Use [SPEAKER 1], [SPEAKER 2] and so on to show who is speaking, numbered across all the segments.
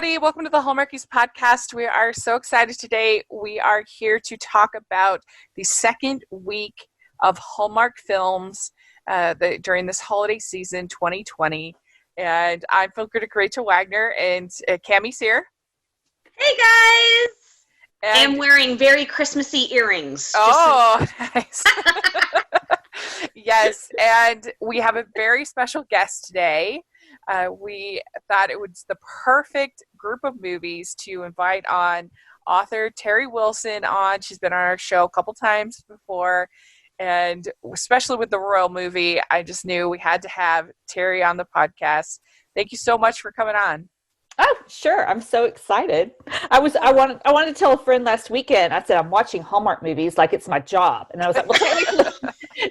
[SPEAKER 1] everybody. Welcome to the Hallmarkies podcast. We are so excited today. We are here to talk about the second week of Hallmark films during this holiday season 2020. And I'm film critic Rachel Wagner, and Cammie's here.
[SPEAKER 2] Hey, guys.
[SPEAKER 1] And
[SPEAKER 2] I'm wearing very Christmassy earrings.
[SPEAKER 1] Nice. Yes, and we have a very special guest today. We thought it was the perfect group of movies to invite on author Teri Wilson on. She's been on our show a couple times before, and especially with the Royal movie, I just knew we had to have Teri on the podcast. Thank you so much for coming on.
[SPEAKER 3] Oh, sure. I'm so excited. I wanted to tell a friend last weekend. I said, I'm watching Hallmark movies like it's my job. And I was like, well,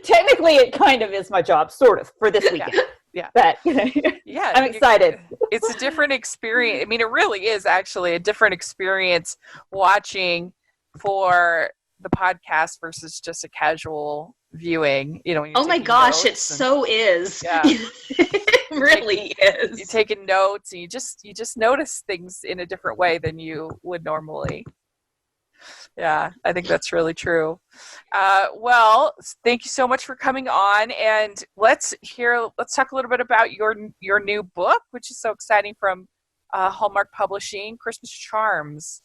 [SPEAKER 3] technically it kind of is my job, sort of, for this weekend.
[SPEAKER 1] Yeah.
[SPEAKER 3] But,
[SPEAKER 1] yeah,
[SPEAKER 3] I'm excited.
[SPEAKER 1] It's a different experience. I mean, it really is actually a different experience watching for the podcast versus just a casual viewing.
[SPEAKER 2] Oh my gosh, it so is.
[SPEAKER 1] Yeah.
[SPEAKER 2] It really is.
[SPEAKER 1] You're taking notes, and you just notice things in a different way than you would normally. Yeah, I think that's really true. Well, thank you so much for coming on, and let's talk a little bit about your new book, which is so exciting, from Hallmark Publishing, Christmas Charms.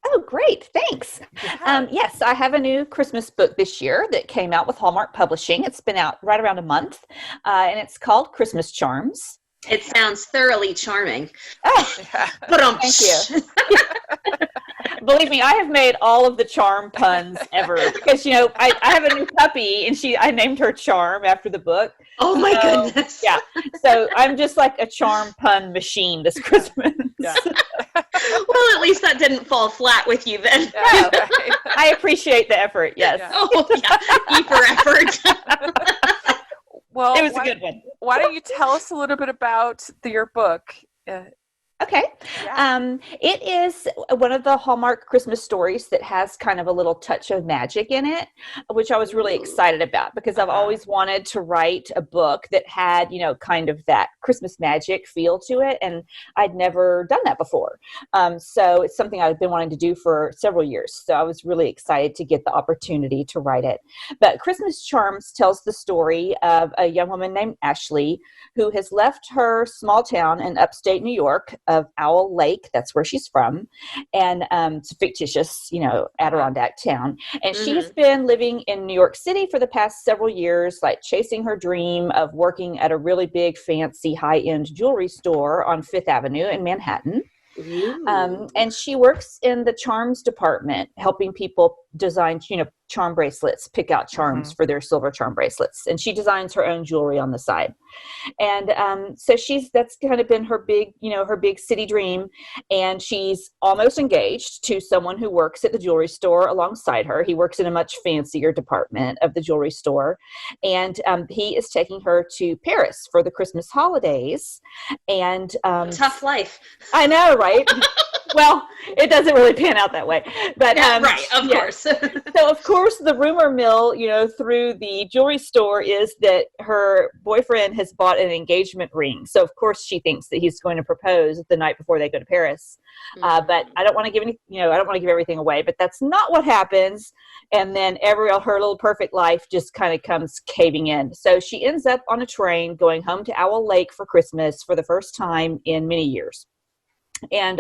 [SPEAKER 3] Oh, great. Thanks.
[SPEAKER 1] Yeah.
[SPEAKER 3] Yes, I have a new Christmas book this year that came out with Hallmark Publishing. It's been out right around a month, and it's called Christmas Charms.
[SPEAKER 2] It sounds thoroughly charming.
[SPEAKER 3] Oh,
[SPEAKER 1] Yeah.
[SPEAKER 3] thank you. Believe me, I have made all of the charm puns ever because, I have a new puppy, and I named her Charm after the book.
[SPEAKER 2] Oh my goodness.
[SPEAKER 3] Yeah. So I'm just like a charm pun machine this Christmas.
[SPEAKER 1] Yeah.
[SPEAKER 2] Well, at least that didn't fall flat with you then.
[SPEAKER 1] Yeah, right.
[SPEAKER 3] I appreciate the effort. Yes.
[SPEAKER 1] Yeah.
[SPEAKER 2] Oh, yeah. Deeper effort.
[SPEAKER 1] Well,
[SPEAKER 3] It was a good one.
[SPEAKER 1] Why don't you tell us a little bit about your book?
[SPEAKER 3] Okay.
[SPEAKER 1] Yeah.
[SPEAKER 3] It is one of the Hallmark Christmas stories that has kind of a little touch of magic in it, which I was really excited about because I've always wanted to write a book that had, kind of that Christmas magic feel to it. And I'd never done that before. So it's something I've been wanting to do for several years. So I was really excited to get the opportunity to write it. But Christmas Charms tells the story of a young woman named Ashley who has left her small town in upstate New York of Owl Lake. That's where she's from. And it's a fictitious, Adirondack town. And she has been living in New York City for the past several years, like chasing her dream of working at a really big, fancy, high-end jewelry store on Fifth Avenue in Manhattan. And she works in the charms department, helping people design, charm bracelets, pick out charms for their silver charm bracelets. And she designs her own jewelry on the side. And so that's kind of been her big city dream. And she's almost engaged to someone who works at the jewelry store alongside her. He works in a much fancier department of the jewelry store. And he is taking her to Paris for the Christmas holidays. And
[SPEAKER 2] Tough life.
[SPEAKER 3] I know, right? Well, it doesn't really pan out that way. But
[SPEAKER 2] Right, of course.
[SPEAKER 3] So, of course, the rumor mill, through the jewelry store is that her boyfriend has bought an engagement ring. So, of course, she thinks that he's going to propose the night before they go to Paris. But I don't want to give everything away. But that's not what happens. And then her little perfect life just kind of comes caving in. So she ends up on a train going home to Owl Lake for Christmas for the first time in many years. And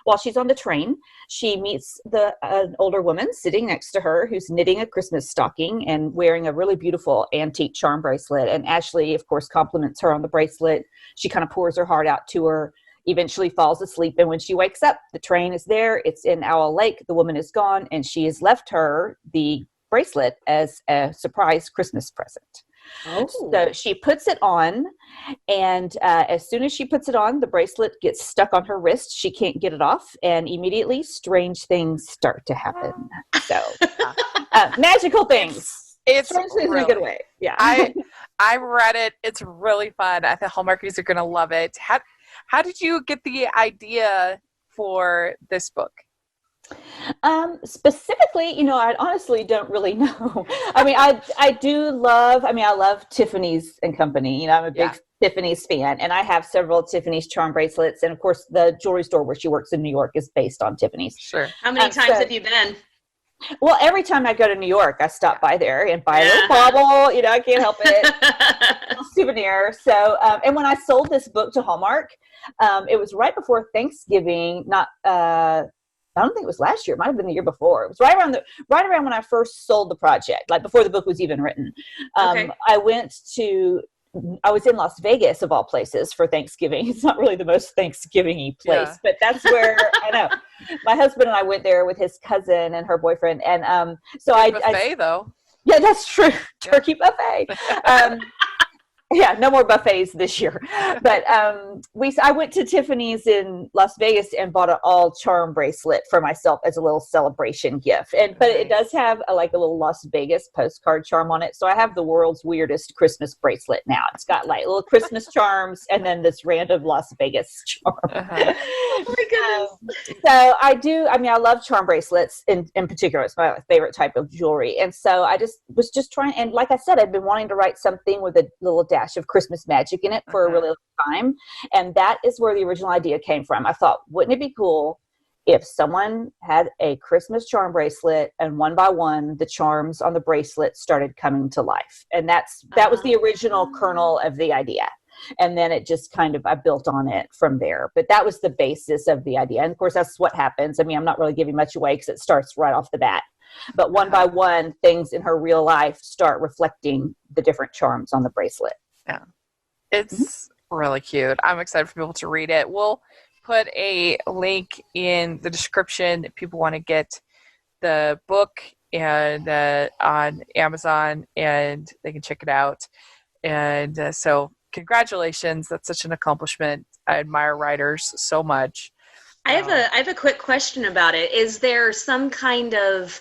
[SPEAKER 3] while she's on the train, she meets an older woman sitting next to her who's knitting a Christmas stocking and wearing a really beautiful antique charm bracelet. And Ashley, of course, compliments her on the bracelet. She kind of pours her heart out to her, eventually falls asleep. And when she wakes up, the train is there. It's in Owl Lake. The woman is gone, and she has left her the bracelet as a surprise Christmas present.
[SPEAKER 2] Oh.
[SPEAKER 3] So she puts it on, and as soon as she puts it on, the bracelet gets stuck on her wrist. She can't get it off, and immediately strange things start to happen. So magical things.
[SPEAKER 1] It's
[SPEAKER 3] strange things in a good way. Yeah.
[SPEAKER 1] I read it. It's really fun. I think Hallmarkies are going to love it. How did you get the idea for this book?
[SPEAKER 3] Specifically, I honestly don't really know. I mean, I love Tiffany's and Company. I'm a big Tiffany's fan, and I have several Tiffany's charm bracelets. And of course, the jewelry store where she works in New York is based on Tiffany's.
[SPEAKER 1] Sure.
[SPEAKER 2] How many times have you been?
[SPEAKER 3] Well, every time I go to New York, I stop by there and buy a little bauble. You know, I can't help it. A little souvenir. So, and when I sold this book to Hallmark, it was right before Thanksgiving. I don't think it was last year. It might have been the year before. It was right around when I first sold the project, like before the book was even written.
[SPEAKER 2] Okay.
[SPEAKER 3] I was in Las Vegas, of all places, for Thanksgiving. It's not really the most Thanksgiving-y place, but that's where, I know. My husband and I went there with his cousin and her boyfriend. And so
[SPEAKER 1] buffet, though.
[SPEAKER 3] Yeah, that's true. Turkey buffet. Yeah, no more buffets this year. But I went to Tiffany's in Las Vegas and bought an all charm bracelet for myself as a little celebration gift. But it does have a little Las Vegas postcard charm on it. So I have the world's weirdest Christmas bracelet now. It's got like little Christmas charms and then this random Las Vegas charm.
[SPEAKER 2] Oh my goodness.
[SPEAKER 3] So I love charm bracelets in particular. It's my favorite type of jewelry. And so I was just trying, and like I said, I've been wanting to write something with a little dash of Christmas magic in it for a really long time. And that is where the original idea came from. I thought, wouldn't it be cool if someone had a Christmas charm bracelet and one by one, the charms on the bracelet started coming to life. And that was the original kernel of the idea. And then it just I built on it from there. But that was the basis of the idea. And of course, that's what happens. I mean, I'm not really giving much away because it starts right off the bat. But one by one, things in her real life start reflecting the different charms on the bracelet.
[SPEAKER 1] Yeah. It's really cute. I'm excited for people to read it. We'll put a link in the description if people want to get the book and on Amazon, and they can check it out. And so congratulations. That's such an accomplishment. I admire writers so much.
[SPEAKER 2] I have a quick question about it. Is there some kind of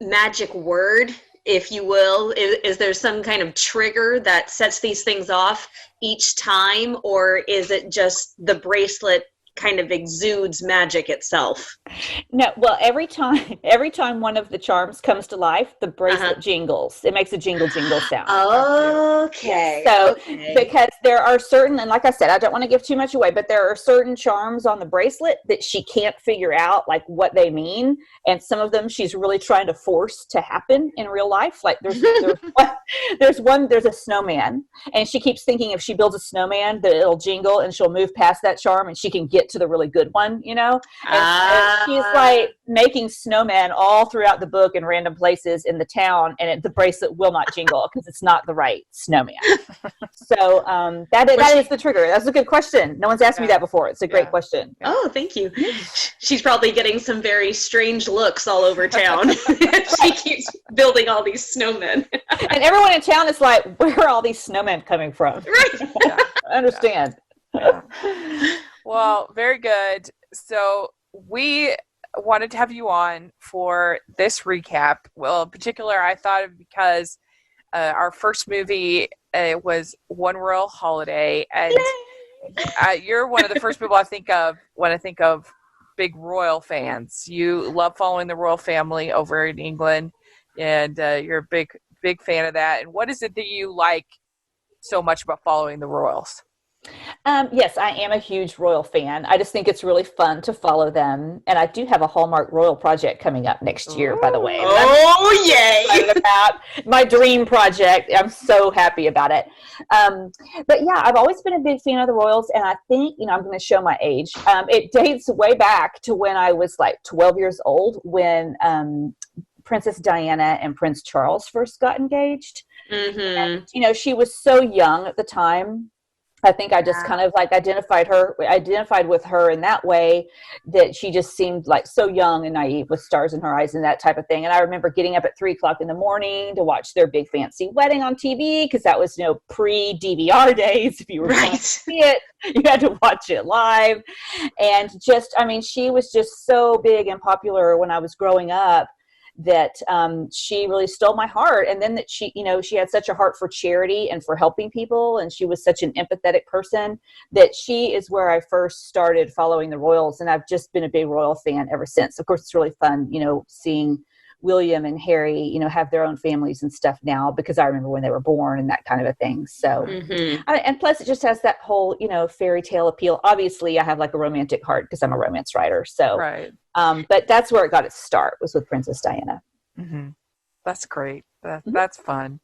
[SPEAKER 2] magic word, if you will? Is there some kind of trigger that sets these things off each time, or is it just the bracelet kind of exudes magic itself?
[SPEAKER 3] No, well, every time one of the charms comes to life, the bracelet jingles. It makes a jingle sound.
[SPEAKER 2] Okay.
[SPEAKER 3] So, because there are certain, and like I said, I don't want to give too much away, but there are certain charms on the bracelet that she can't figure out like what they mean. And some of them she's really trying to force to happen in real life. Like there's a snowman, and she keeps thinking if she builds a snowman that it'll jingle and she'll move past that charm and she can get to the really good one, you know? And she's like making snowmen all throughout the book in random places in the town, and the bracelet will not jingle because it's not the right snowman. So that is the trigger. That's a good question. No one's asked me that before. It's a great question.
[SPEAKER 2] Oh, thank you. She's probably getting some very strange looks all over town. She keeps building all these snowmen.
[SPEAKER 3] And everyone in town is like, where are all these snowmen coming from?
[SPEAKER 2] Right.
[SPEAKER 3] I understand.
[SPEAKER 1] Well, very good. So we wanted to have you on for this recap. Well, in particular, I thought of because our first movie was One Royal Holiday, and you're one of the first people I think of when I think of big royal fans. You love following the royal family over in England, and you're a big fan of that. And what is it that you like so much about following the royals?
[SPEAKER 3] Yes, I am a huge royal fan. I just think it's really fun to follow them. And I do have a Hallmark royal project coming up next year, by the way.
[SPEAKER 2] Oh, yay!
[SPEAKER 3] About my dream project. I'm so happy about it. But yeah, I've always been a big fan of the royals. And I think, I'm going to show my age. It dates way back to when I was like 12 years old, when Princess Diana and Prince Charles first got engaged. And, she was so young at the time. I think I just kind of like identified with her in that way, that she just seemed like so young and naive with stars in her eyes and that type of thing. And I remember getting up at 3:00 in the morning to watch their big fancy wedding on TV, because that was, pre-DVR days. If you were going to see it, you had to watch it live. And just, she was just so big and popular when I was growing up, that she really stole my heart. And then that she had such a heart for charity and for helping people, and she was such an empathetic person, that she is where I first started following the royals, and I've just been a big royal fan ever since. Of course, it's really fun, seeing William and Harry, you know, have their own families and stuff now, because I remember when they were born and that kind of a thing. So, and plus it just has that whole, you know, fairy tale appeal. Obviously I have like a romantic heart because I'm a romance writer. So, but that's where it got its start, was with Princess Diana.
[SPEAKER 1] That's great. That's fun.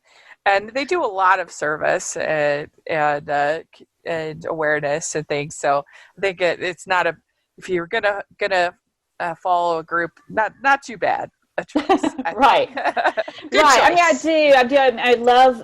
[SPEAKER 1] And they do a lot of service and awareness and things. So I think it's not if you're gonna follow a group, not too bad a choice.
[SPEAKER 3] Right. Right. I mean, I do.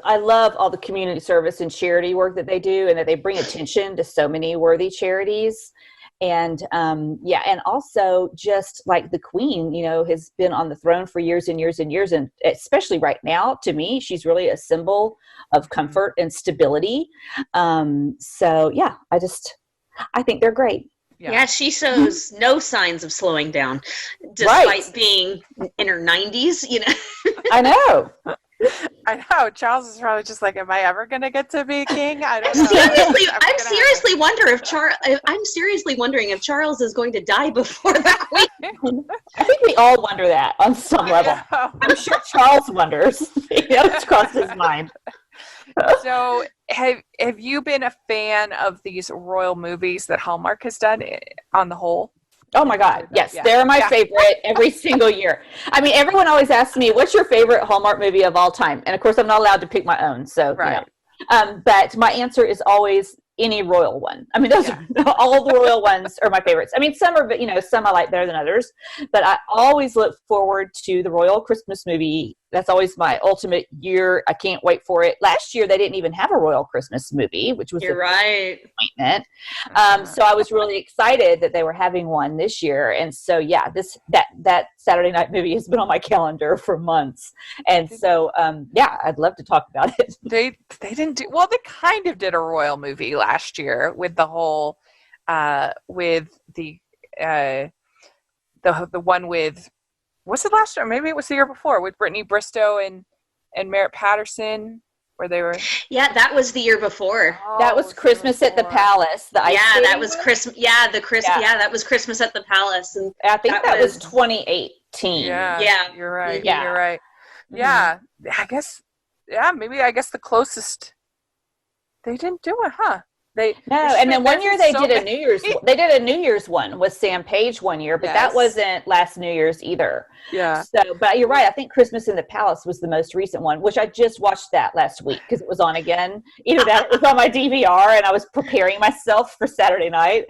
[SPEAKER 3] I love all the community service and charity work that they do, and that they bring attention to so many worthy charities. And and also just like the Queen, you know, has been on the throne for years and years and years, and especially right now, to me, she's really a symbol of comfort and stability. So yeah, I think they're great.
[SPEAKER 2] Yeah, she shows no signs of slowing down, despite being in her 90s, you know.
[SPEAKER 3] I know.
[SPEAKER 1] Charles is probably just like, am I ever going to get to be king? I don't know.
[SPEAKER 2] I'm seriously wondering if Charles is going to die before the Queen.
[SPEAKER 3] I think we all wonder that on some level. I'm sure Charles wonders. It's crossed his mind.
[SPEAKER 1] So have you been a fan of these royal movies that Hallmark has done on the whole?
[SPEAKER 3] Oh my God. Yes. They're my favorite every single year. I mean, everyone always asks me, what's your favorite Hallmark movie of all time? And of course I'm not allowed to pick my own. So, you know. But my answer is always any royal one. I mean, those are all the royal ones are my favorites. I mean, some are, you know, some I like better than others, but I always look forward to the royal Christmas movie. That's always my ultimate year. I can't wait for it. Last year, they didn't even have a royal Christmas movie, which was a disappointment. So I was really excited that they were having one this year. And so, yeah, that Saturday night movie has been on my calendar for months. And so, I'd love to talk about it.
[SPEAKER 1] They didn't do, well, they kind of did a royal movie last year with the whole, with the one with, was it last year? Maybe it was the year before, with Brittany Bristow and Merritt Patterson, where they were.
[SPEAKER 2] Yeah, that was the year before.
[SPEAKER 3] That was Christmas at the Palace.
[SPEAKER 2] That was Christmas. Yeah, that was Christmas at the Palace, and
[SPEAKER 3] I think that was 2018.
[SPEAKER 1] Yeah, you're right. Yeah. You're right. Yeah, I guess. Yeah, maybe. I guess the closest. They didn't do it, huh?
[SPEAKER 3] And then one year they did a New Year's one with Sam Page one year, but that wasn't last New Year's either.
[SPEAKER 1] Yeah.
[SPEAKER 3] So, but you're right. I think Christmas in the Palace was the most recent one, which I just watched that last week because it was on again. Either that was on my DVR, and I was preparing myself for Saturday night.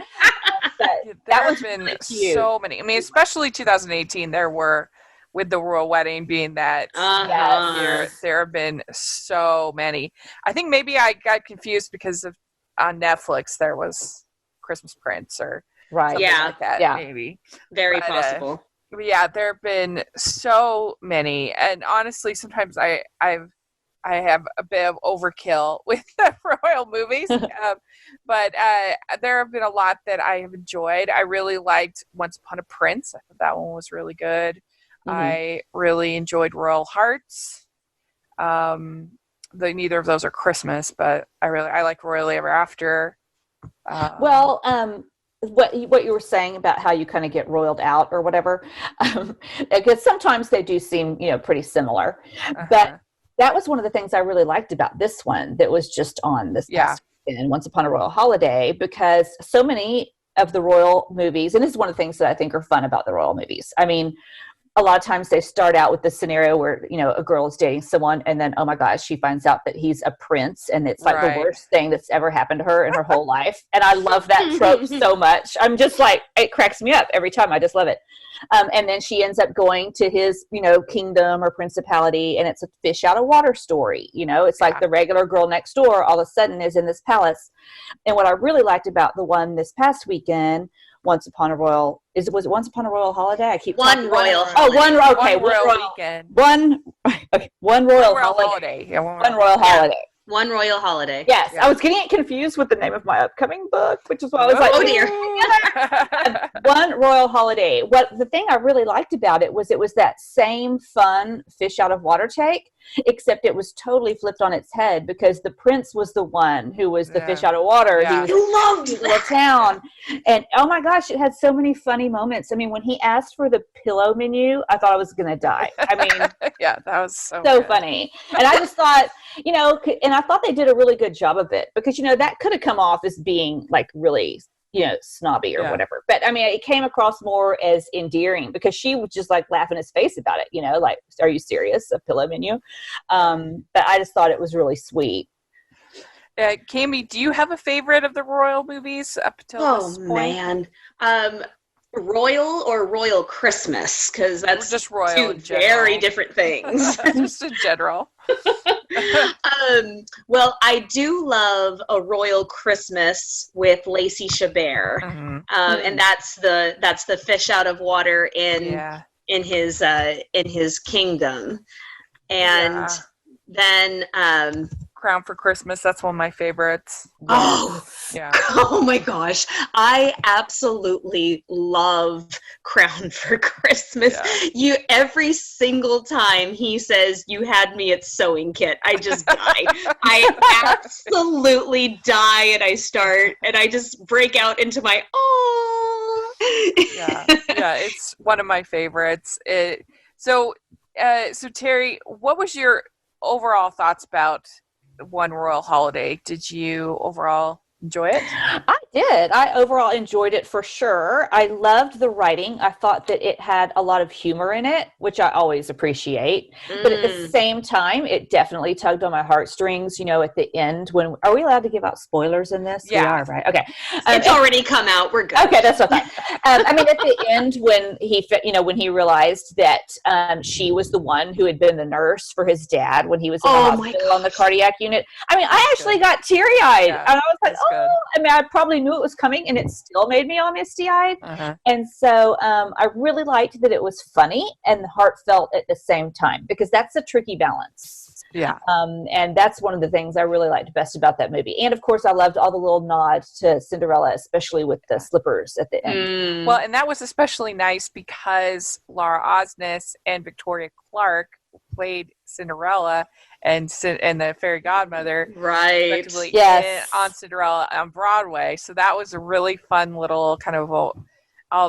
[SPEAKER 1] That one's been really so many. I mean, especially 2018. There were. With the royal wedding being that year, there have been so many. I think maybe I got confused because of on Netflix there was Christmas Prince or something like that. Yeah, maybe
[SPEAKER 2] very possible.
[SPEAKER 1] There have been so many, and honestly, sometimes I have a bit of overkill with the royal movies, but there have been a lot that I have enjoyed. I really liked Once Upon a Prince. I thought that one was really good. I really enjoyed Royal Hearts. Neither of those are Christmas, but I like Royally Ever After.
[SPEAKER 3] What you were saying about how you kind of get roiled out or whatever, because sometimes they do seem, you know, pretty similar. But that was one of the things I really liked about this one that was just on this past weekend, Once Upon a Royal Holiday, because so many of the royal movies, and this is one of the things that I think are fun about the royal movies. I mean, a lot of times they start out with the scenario where, you know, a girl is dating someone and then, oh my gosh, she finds out that he's a prince, and it's like the worst thing that's ever happened to her in her whole life. And I love that trope so much. I'm just like, it cracks me up every time. I just love it. And then she ends up going to his, you know, kingdom or principality, and it's a fish out of water story. You know, it's like the regular girl next door all of a sudden is in this palace. And what I really liked about the one this past weekend, Once Upon a Royal Holiday? I keep
[SPEAKER 2] One Royal
[SPEAKER 3] Holiday. Oh, one royal weekend. One royal holiday.
[SPEAKER 1] Yeah,
[SPEAKER 3] one royal holiday.
[SPEAKER 2] One Royal Holiday.
[SPEAKER 3] Yes, I was getting it confused with the name of my upcoming book, which is why I was like,
[SPEAKER 2] oh dear.
[SPEAKER 3] One Royal Holiday. The thing I really liked about it was that same fun fish out of water take, except it was totally flipped on its head because the prince was the one who was the fish out of water.
[SPEAKER 1] Yeah.
[SPEAKER 3] He was in the town. And oh my gosh, it had so many funny moments. I mean, when he asked for the pillow menu, I thought I was going to die. I mean,
[SPEAKER 1] yeah, that was so
[SPEAKER 3] funny. And I just thought, and I thought they did a really good job of it because, that could have come off as being like really, snobby or whatever. But I mean, it came across more as endearing because she would just like laugh in his face about it, like, are you serious? A pillow menu? But I just thought it was really sweet.
[SPEAKER 1] Cami, do you have a favorite of the royal movies up until this point?
[SPEAKER 2] Man. Royal or Royal Christmas? Because that's
[SPEAKER 1] just royal
[SPEAKER 2] two very different things.
[SPEAKER 1] Just in general.
[SPEAKER 2] Well, I do love A Royal Christmas with Lacey Chabert, and that's the fish out of water in his kingdom, and then
[SPEAKER 1] Crown for Christmas. That's one of my favorites.
[SPEAKER 2] Oh my gosh. I absolutely love Crown for Christmas. Every single time he says, "You had me at sewing kit," I just die. I absolutely die, and I just break out into my
[SPEAKER 1] it's one of my favorites. So Teri, what was your overall thoughts about One Royal Holiday? Did you overall enjoy it?
[SPEAKER 3] I did. I overall enjoyed it for sure. I loved the writing. I thought that it had a lot of humor in it, which I always appreciate. But at the same time, it definitely tugged on my heartstrings, at the end are we allowed to give out spoilers in this?
[SPEAKER 1] Yeah.
[SPEAKER 3] We are, right? Okay.
[SPEAKER 2] It's already come out. We're good.
[SPEAKER 3] Okay, that's what I thought. I mean, at the end when he realized that she was the one who had been the nurse for his dad when he was in the hospital on the cardiac unit. I mean, I actually got teary-eyed. And I was like, I mean, I probably knew it was coming, and it still made me all misty-eyed. And so I really liked that it was funny and heartfelt at the same time, because that's a tricky balance.
[SPEAKER 1] Yeah.
[SPEAKER 3] And that's one of the things I really liked best about that movie. And of course, I loved all the little nods to Cinderella, especially with the slippers at the end.
[SPEAKER 1] Well, and that was especially nice because Laura Osnes and Victoria Clark played Cinderella and the fairy godmother,
[SPEAKER 2] right?
[SPEAKER 1] On Cinderella on Broadway. So that was a really fun little kind of all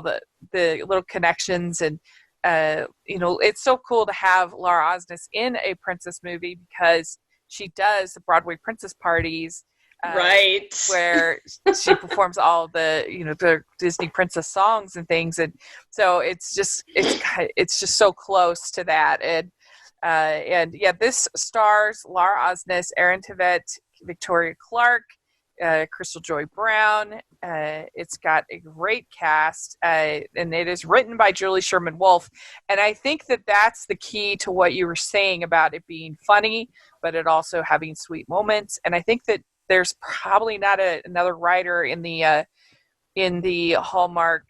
[SPEAKER 1] the little connections, and it's so cool to have Laura Osnes in a princess movie because she does the Broadway princess parties.
[SPEAKER 2] Right,
[SPEAKER 1] where she performs all the Disney princess songs and things, and so it's just so close to that. And this stars Laura Osnes, Erin Tveit, Victoria Clark, Crystal Joy Brown. It's got a great cast, and it is written by Julie Sherman Wolfe. And I think that that's the key to what you were saying about it being funny, but it also having sweet moments. And I think that there's probably not another writer in the Hallmark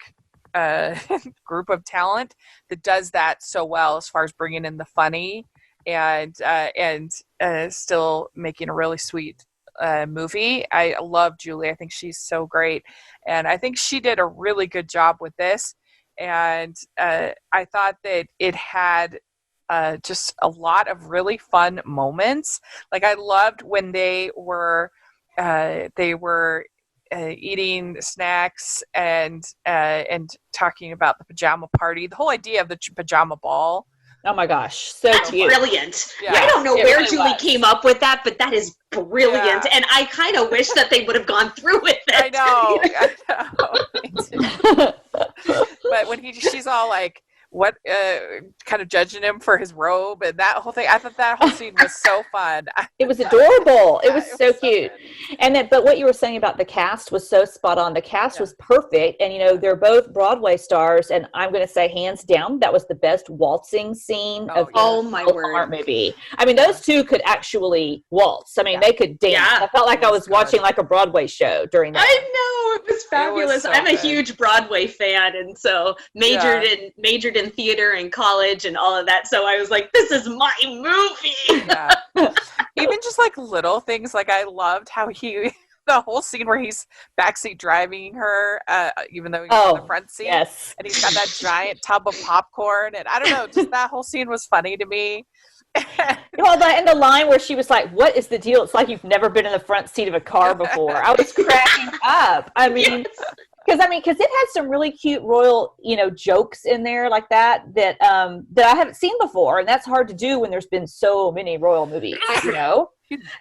[SPEAKER 1] group of talent that does that so well, as far as bringing in the funny and still making a really sweet movie. I love Julie. I think she's so great, and I think she did a really good job with this. And I thought that it had just a lot of really fun moments. Like, I loved when they were eating snacks and talking about the pajama party, the whole idea of the pajama ball.
[SPEAKER 3] Oh my gosh, so
[SPEAKER 2] that's
[SPEAKER 3] cute.
[SPEAKER 2] Brilliant.
[SPEAKER 1] Yeah,
[SPEAKER 2] I don't know where
[SPEAKER 3] really
[SPEAKER 2] Julie came up with that, but that is brilliant. And I kind of wish that they would have gone through with it.
[SPEAKER 1] I know. But when she's all like, what kind of judging him for his robe and that whole thing. I thought that whole scene was so fun.
[SPEAKER 3] It was adorable. It was so cute. But what you were saying about the cast was so spot on. The cast was perfect, and they're both Broadway stars, and I'm going to say hands down that was the best waltzing scene of the Hallmark movie. I mean, those two could actually waltz. I mean, they could dance. Yeah. I felt like I was watching like a Broadway show during that.
[SPEAKER 2] I know, it was fabulous. I'm a huge Broadway fan, and so majored in theater in college and all of that, so I was like, this is my movie.
[SPEAKER 1] Even just like little things, like I loved how the whole scene where he's backseat driving her, even though he's in the front seat, and he's got that giant tub of popcorn, and I don't know, just that whole scene was funny to me.
[SPEAKER 3] Well, and the line where she was like, "What is the deal? It's like you've never been in the front seat of a car before." I was cracking up. I mean, because it had some really cute royal, jokes in there like that I haven't seen before, and that's hard to do when there's been so many royal movies.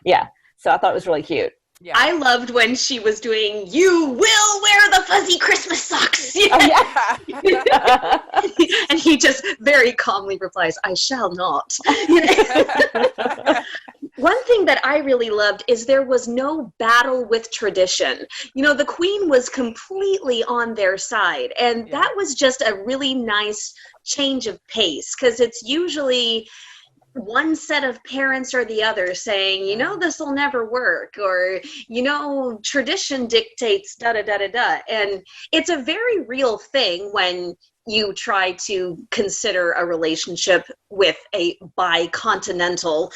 [SPEAKER 3] Yeah. So I thought it was really cute.
[SPEAKER 1] Yeah.
[SPEAKER 2] I loved when she was doing, "You will wear the fuzzy Christmas socks."
[SPEAKER 3] Oh, yeah.
[SPEAKER 2] And he just very calmly replies, "I shall not." One thing that I really loved is there was no battle with tradition. The Queen was completely on their side. And that was just a really nice change of pace, because it's usually one set of parents or the other saying, this will never work, or, tradition dictates da-da-da-da-da. And it's a very real thing when you try to consider a relationship with a bicontinental,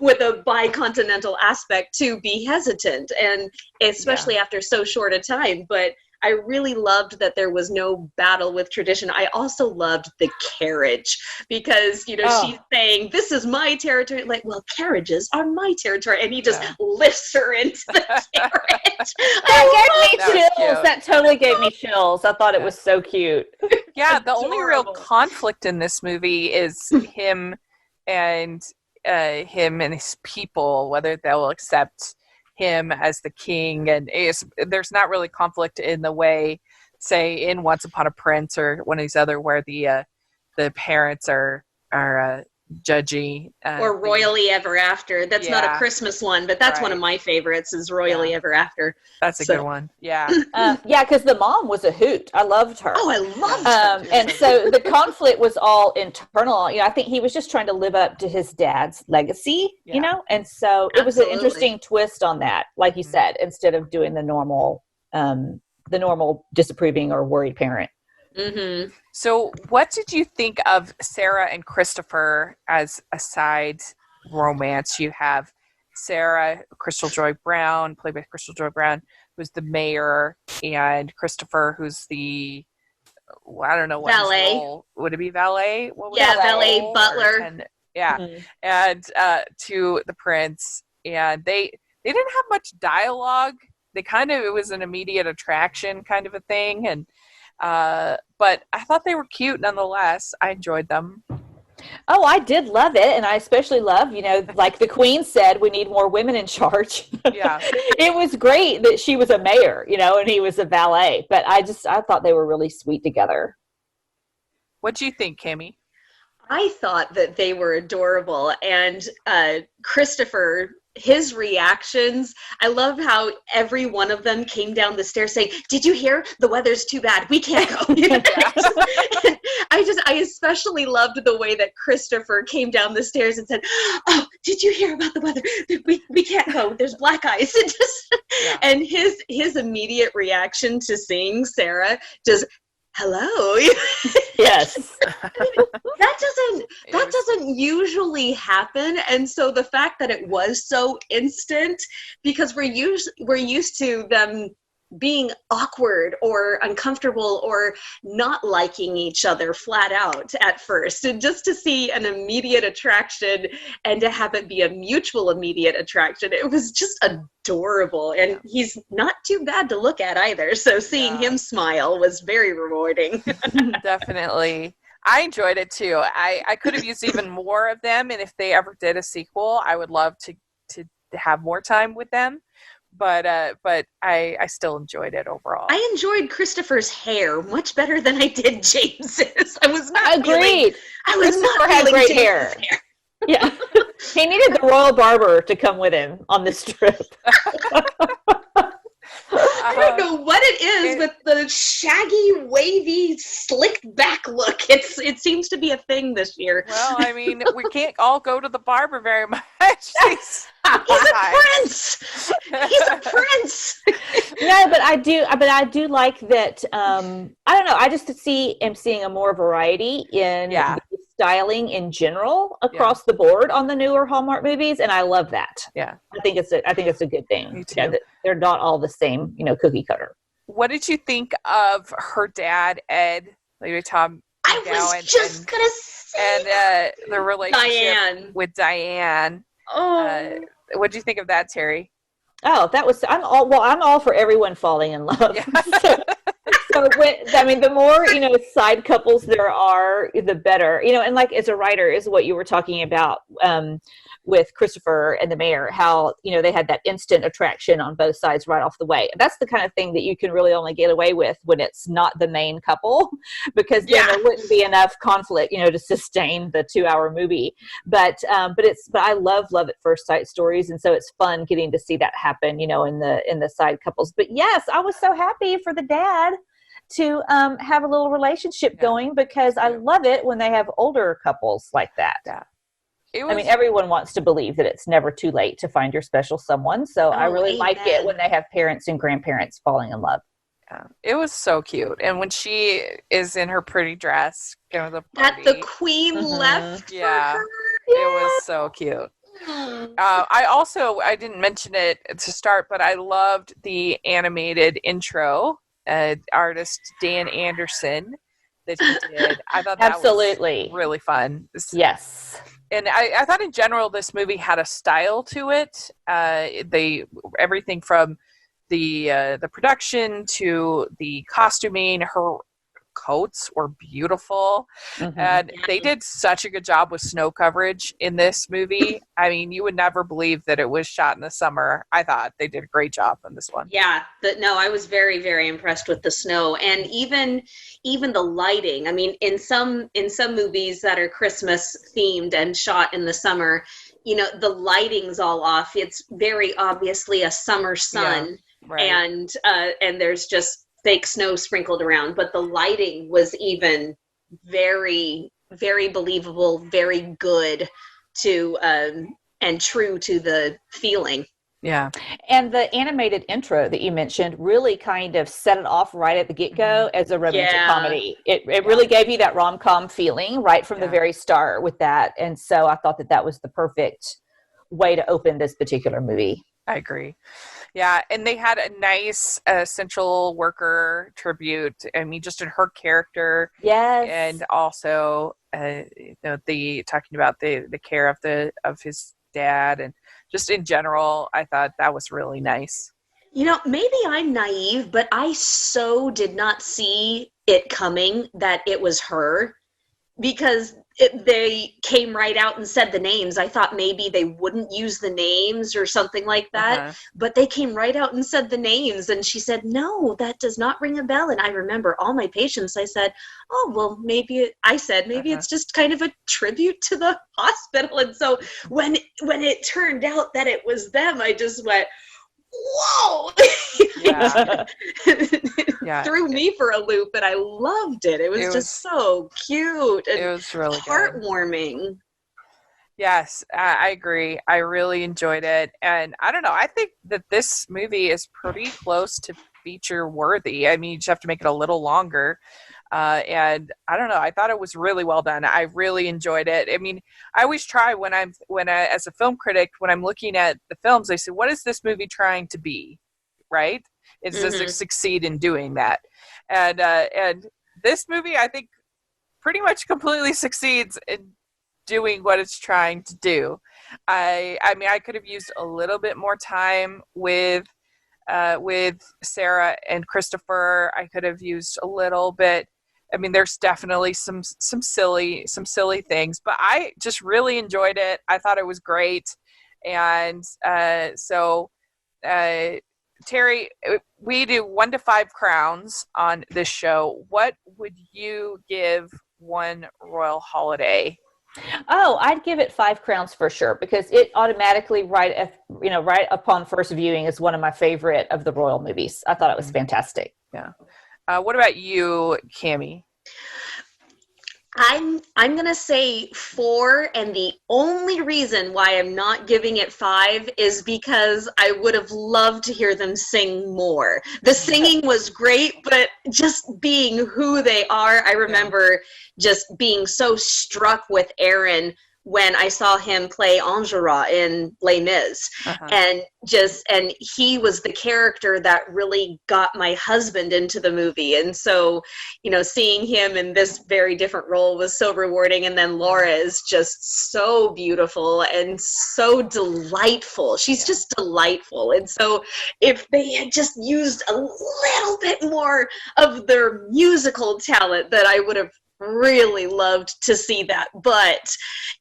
[SPEAKER 2] with a bicontinental aspect, to be hesitant, and especially after so short a time. But I really loved that there was no battle with tradition. I also loved the carriage, because, she's saying, "This is my territory." Like, "Well, carriages are my territory." And he just lifts her into the carriage.
[SPEAKER 3] That gave me chills. That totally gave me chills. I thought it was so cute.
[SPEAKER 1] Yeah, the only real conflict in this movie is him and his people, whether they'll accept him as the king. And there's not really conflict in the way, say, in Once Upon a Prince or one of these other, where the parents are judgy.
[SPEAKER 2] Or Royally Ever After. That's not a Christmas one, but that's one of my favorites, is Royally Ever After.
[SPEAKER 1] That's a good one. Yeah.
[SPEAKER 3] Because the mom was a hoot. I loved her.
[SPEAKER 2] Oh, I loved her.
[SPEAKER 3] And so the conflict was all internal. I think he was just trying to live up to his dad's legacy, and so it was an interesting twist on that, like you said, instead of doing the normal disapproving or worried parent.
[SPEAKER 2] Mm-hmm.
[SPEAKER 1] So what did you think of Sarah and Christopher as a side romance? You have Sarah, Crystal Joy Brown, played by Crystal Joy Brown, who's the mayor, and Christopher, who's the, I don't know what
[SPEAKER 2] valet.
[SPEAKER 1] His role. Would it be valet? What was
[SPEAKER 2] valet butler.
[SPEAKER 1] And to the prince. And they didn't have much dialogue. It was an immediate attraction kind of a thing. And but I thought they were cute nonetheless. I enjoyed them.
[SPEAKER 3] Oh, I did love it. And I especially love, like the Queen said, we need more women in charge.
[SPEAKER 1] Yeah.
[SPEAKER 3] It was great that she was a mayor, and he was a valet. But I thought they were really sweet together.
[SPEAKER 1] What do you think, Kimmy?
[SPEAKER 2] I thought that they were adorable. And Christopher, his reactions, I love how every one of them came down the stairs saying, "Did you hear? The weather's too bad. We can't go." I especially loved the way that Christopher came down the stairs and said, "Oh, did you hear about the weather? We can't go. There's black ice." And his immediate reaction to seeing Sarah, just, "Hello."
[SPEAKER 3] Yes.
[SPEAKER 2] That doesn't usually happen. And so the fact that it was so instant, because we're used to them being awkward or uncomfortable or not liking each other flat out at first, and just to see an immediate attraction and to have it be a mutual immediate attraction, it was just adorable. And he's not too bad to look at either, so seeing him smile was very rewarding.
[SPEAKER 1] Definitely. I enjoyed it too. I could have used even more of them, and if they ever did a sequel, I would love to have more time with them. But I still enjoyed it overall.
[SPEAKER 2] I enjoyed Christopher's hair much better than I did James's. I was not
[SPEAKER 3] agreed.
[SPEAKER 2] Christopher
[SPEAKER 3] had great hair. Yeah, he needed the royal barber to come with him on this trip.
[SPEAKER 2] I don't know what it is with the shaggy, wavy, slicked back look. It seems to be a thing this year.
[SPEAKER 1] Well, I mean, we can't all go to the barber very much.
[SPEAKER 2] He's a prince. He's a prince.
[SPEAKER 3] No, but I do like that. I don't know. I just am seeing a more variety in the styling in general across the board on the newer Hallmark movies, and I love that.
[SPEAKER 1] Yeah,
[SPEAKER 3] I think it's a good thing.
[SPEAKER 1] Me too.
[SPEAKER 3] Yeah, they're not all the same, cookie cutter.
[SPEAKER 1] What did you think of her dad, Ed? Tom.
[SPEAKER 2] I was just gonna say
[SPEAKER 1] and the relationship
[SPEAKER 2] Diane.
[SPEAKER 1] with Diane.
[SPEAKER 2] Oh.
[SPEAKER 1] What do you think of that, Terry?
[SPEAKER 3] Oh, I'm all for everyone falling in love.
[SPEAKER 1] Yeah.
[SPEAKER 3] The more, side couples there are, the better, and like as a writer is what you were talking about, with Christopher and the mayor, how, they had that instant attraction on both sides right off the way. That's the kind of thing that you can really only get away with when it's not the main couple, because then there wouldn't be enough conflict, to sustain the 2-hour movie. But I love at first sight stories. And so it's fun getting to see that happen, in the side couples. But yes, I was so happy for the dad to have a little relationship going, because I love it when they have older couples like that.
[SPEAKER 1] Yeah.
[SPEAKER 3] Everyone wants to believe that it's never too late to find your special someone. So I really like it when they have parents and grandparents falling in love.
[SPEAKER 1] Yeah, it was so cute. And when she is in her pretty dress, going to the
[SPEAKER 2] that
[SPEAKER 1] party,
[SPEAKER 2] the queen left for her.
[SPEAKER 1] It was so cute. I didn't mention it to start, but I loved the animated intro. Artist Dan Anderson that he did. I thought that was really fun.
[SPEAKER 3] Yes.
[SPEAKER 1] And I thought in general this movie had a style to it. Everything from the production to the costuming, her coats were beautiful. Mm-hmm. And they did such a good job with snow coverage in this movie. You would never believe that it was shot in the summer. I thought they did a great job on this one.
[SPEAKER 2] Yeah, I was very, very impressed with the snow, and even the lighting. In some movies that are Christmas themed and shot in the summer, the lighting's all off. It's very obviously a summer sun, right. And there's just fake snow sprinkled around, but the lighting was even very, very believable, very good to and true to the feeling.
[SPEAKER 1] Yeah.
[SPEAKER 3] And the animated intro that you mentioned really kind of set it off right at the get-go as a romantic comedy. It really gave you that rom-com feeling right from the very start with that. And so I thought that was the perfect way to open this particular movie.
[SPEAKER 1] I agree. Yeah, and they had a nice essential worker tribute. Just in her character.
[SPEAKER 3] Yes.
[SPEAKER 1] And also, the talking about the care of his dad, and just in general, I thought that was really nice.
[SPEAKER 2] Maybe I'm naive, but I so did not see it coming that it was her, because they came right out and said the names. I thought maybe they wouldn't use the names or something like that, but they came right out and said the names, and she said, no, that does not ring a bell. And I remember all my patients, I said, oh, well, maybe it's just kind of a tribute to the hospital. And so when it turned out that it was them, I just went, whoa. Threw me for a loop, and I loved it. It was just so cute and
[SPEAKER 1] it was really
[SPEAKER 2] heartwarming.
[SPEAKER 1] Good. Yes, I agree. I really enjoyed it, and I don't know, I think that this movie is pretty close to feature worthy. You just have to make it a little longer. And I don't know, I thought it was really well done. I really enjoyed it. I always try when I as a film critic, when I'm looking at the films, I say, what is this movie trying to be? Right? Does it succeed in doing that? And this movie, I think, pretty much completely succeeds in doing what it's trying to do. I could have used a little bit more time with Sarah and Christopher. I could have used a little bit. There's definitely some silly things, but I just really enjoyed it. I thought it was great. And so Terry, we do 1 to 5 crowns on this show. What would you give one royal holiday?
[SPEAKER 3] Oh, I'd give it 5 crowns for sure, because it automatically right upon first viewing is one of my favorite of the royal movies. I thought it was fantastic.
[SPEAKER 1] Yeah. What about you, Cammie?
[SPEAKER 2] I'm going to say 4, and the only reason why I'm not giving it 5 is because I would have loved to hear them sing more. The singing was great, but just being who they are, I remember just being so struck with Aaron when I saw him play Enjolras in Les Mis. And he was the character that really got my husband into the movie. And so, seeing him in this very different role was so rewarding. And then Laura is just so beautiful and so delightful. She's just delightful. And so if they had just used a little bit more of their musical talent, that I would have really loved to see that. But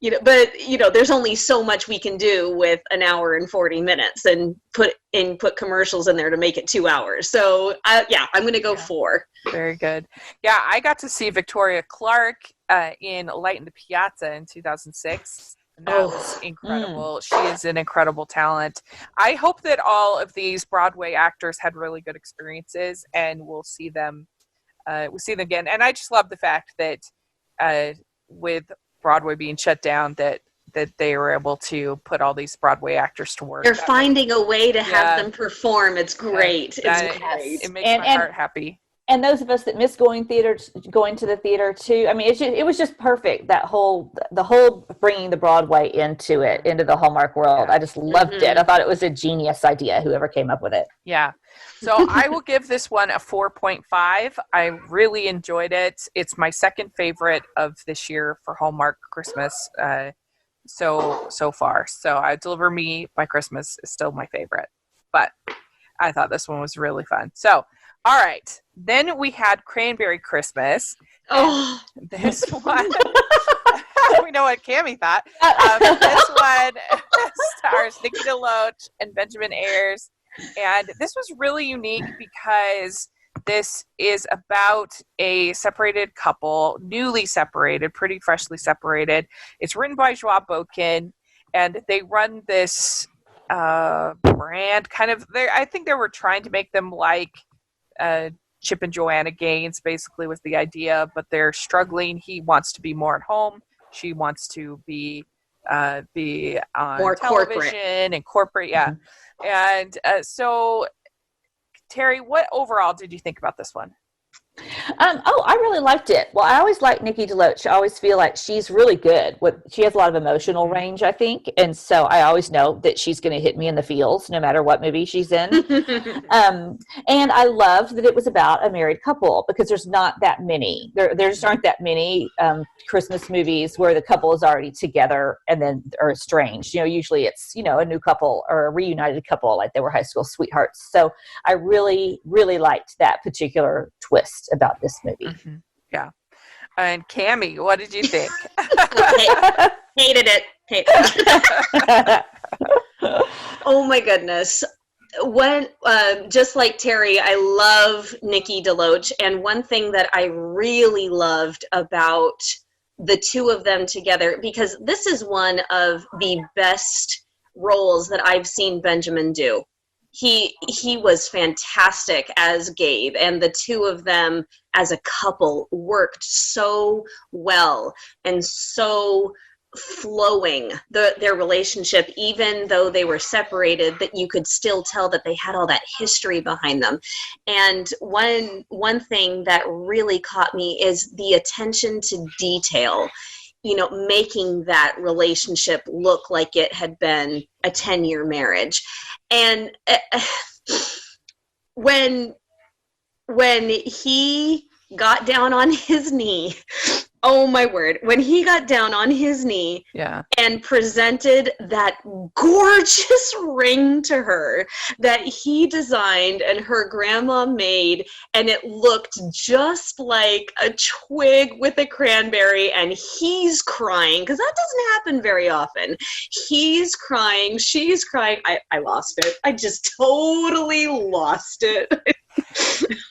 [SPEAKER 2] there's only so much we can do with an hour and 40 minutes and put commercials in there to make it 2 hours. So I'm going to go 4.
[SPEAKER 1] Very good. Yeah, I got to see Victoria Clark in Light in the Piazza in 2006. And that was incredible. She is an incredible talent. I hope that all of these Broadway actors had really good experiences, and we'll see them again. And I just love the fact that with Broadway being shut down, that they were able to put all these Broadway actors to work.
[SPEAKER 2] They're finding a way to have them perform. It's great. It's great.
[SPEAKER 1] It makes my heart happy.
[SPEAKER 3] And those of us that miss going to the theater too. I mean, it was just perfect. The whole bringing the Broadway into the Hallmark world. I just loved it. I thought it was a genius idea, whoever came up with it.
[SPEAKER 1] Yeah. So I will give this one a 4.5. I really enjoyed it. It's my second favorite of this year for Hallmark Christmas. So far. So Deliver Me by Christmas is still my favorite, but I thought this one was really fun. So, all right. Then we had Cranberry Christmas.
[SPEAKER 2] Oh,
[SPEAKER 1] this one. We know what Cammie thought. This one stars Nikki DeLoach and Benjamin Ayers. And this was really unique because this is about a separated couple, newly separated, pretty freshly separated. It's written by Joie Boken, and they run this brand kind of. I think they were trying to make them like Chip and Joanna Gaines, basically, was the idea, but they're struggling. He wants to be more at home. She wants to be on
[SPEAKER 2] more
[SPEAKER 1] television and corporate. Yeah. And so, Teri, what overall did you think about this one?
[SPEAKER 3] I really liked it. Well, I always like Nikki DeLoach. I always feel like she's really good. She has a lot of emotional range, I think. And so I always know that she's going to hit me in the feels no matter what movie she's in. And I loved that it was about a married couple, because there's not that many. There just aren't that many Christmas movies where the couple is already together and then are estranged. Usually it's, a new couple or a reunited couple, like they were high school sweethearts. So I really, really liked that particular twist about this movie.
[SPEAKER 1] Mm-hmm. Yeah. And Cammie, what did you think?
[SPEAKER 2] Hated it. Oh my goodness. When just like Teri, I love Nikki DeLoach, and one thing that I really loved about the two of them together, because this is one of the best roles that I've seen Benjamin do. He was fantastic as Gabe, and the two of them as a couple worked so well and so flowing, their relationship, even though they were separated, that you could still tell that they had all that history behind them. And one thing that really caught me is the attention to detail, making that relationship look like it had been a 10-year marriage. And when he got down on his knee, oh my word, when he got down on his knee and presented that gorgeous ring to her that he designed and her grandma made, and it looked just like a twig with a cranberry, and he's crying, because that doesn't happen very often. He's crying, she's crying. I lost it. I just totally lost it.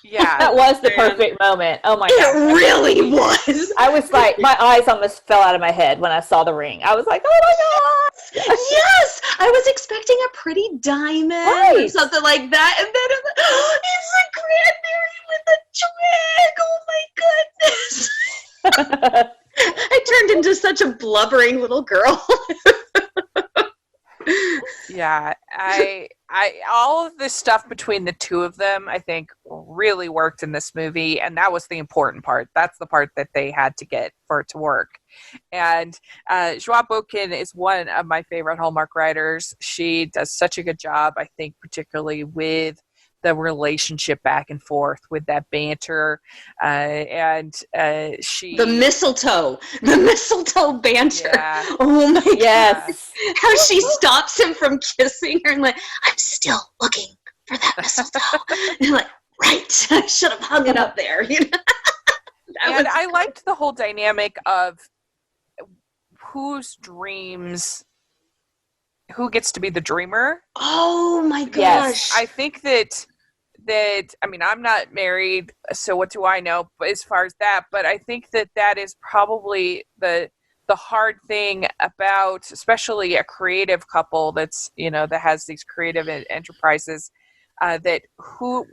[SPEAKER 1] Yeah,
[SPEAKER 3] that was the perfect moment. Oh my god,
[SPEAKER 2] it really was.
[SPEAKER 3] I was like, my eyes almost fell out of my head when I saw the ring. I was like, oh my god.
[SPEAKER 2] Yes, I was expecting a pretty diamond or something like that, and then it's a cranberry with a twig. Oh my goodness. I turned into such a blubbering little girl.
[SPEAKER 1] Yeah, I all of this stuff between the two of them, I think, really worked in this movie, and that was the important part. That's the part that they had to get for it to work. And Joie Boken is one of my favorite Hallmark writers. She does such a good job, I think, particularly with the relationship back and forth with that banter, and she
[SPEAKER 2] the mistletoe banter.
[SPEAKER 1] Yeah.
[SPEAKER 2] Oh my
[SPEAKER 3] Yes.
[SPEAKER 2] God. How she stops him from kissing her and like, I'm still looking for that mistletoe. And you're like, right, I should have hung it up there. You know?
[SPEAKER 1] And I liked the whole dynamic of whose dreams, who gets to be the dreamer.
[SPEAKER 2] Oh my gosh.
[SPEAKER 3] Yes.
[SPEAKER 1] I think that I mean, I'm not married, so what do I know as far as that, but I think that is probably the hard thing about especially a creative couple that's, you know, that has these creative enterprises, that who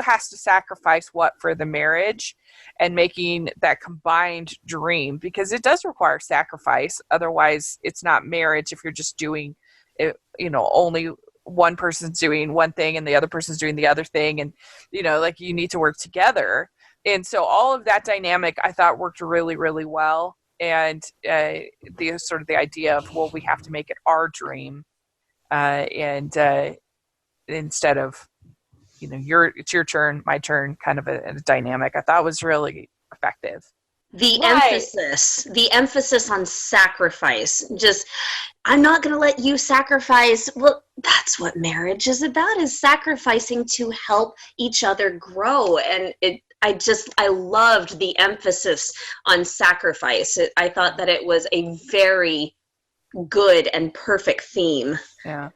[SPEAKER 1] has to sacrifice what for the marriage and making that combined dream, because it does require sacrifice. Otherwise it's not marriage if you're just doing it, you know, only one person's doing one thing and the other person's doing the other thing, and you know, like, you need to work together. And so all of that dynamic I thought worked really, really well. And the sort of the idea of, well, we have to make it our dream, and instead of, you know, it's your turn, my turn, kind of a dynamic I thought was really effective.
[SPEAKER 2] The
[SPEAKER 3] Right.
[SPEAKER 2] the emphasis on sacrifice. Just, I'm not going to let you sacrifice. Well, that's what marriage is about, is sacrificing to help each other grow. And I loved the emphasis on sacrifice. I thought that it was a very good and perfect theme.
[SPEAKER 1] Yeah.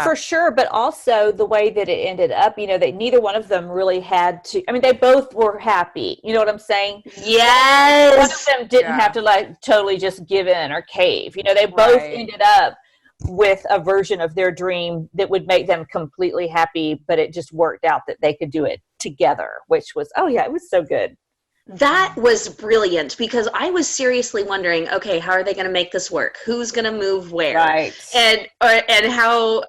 [SPEAKER 3] For sure, but also the way that it ended up, you know, that neither one of them really had to, I mean, they both were happy. You know what I'm saying?
[SPEAKER 2] Yes.
[SPEAKER 3] One of them didn't have to like totally just give in or cave. You know, they both ended up with a version of their dream that would make them completely happy, but it just worked out that they could do it together, which was, oh yeah, it was so good.
[SPEAKER 2] That was brilliant, because I was seriously wondering, okay, how are they going to make this work? Who's going to move where?
[SPEAKER 3] Right.
[SPEAKER 2] And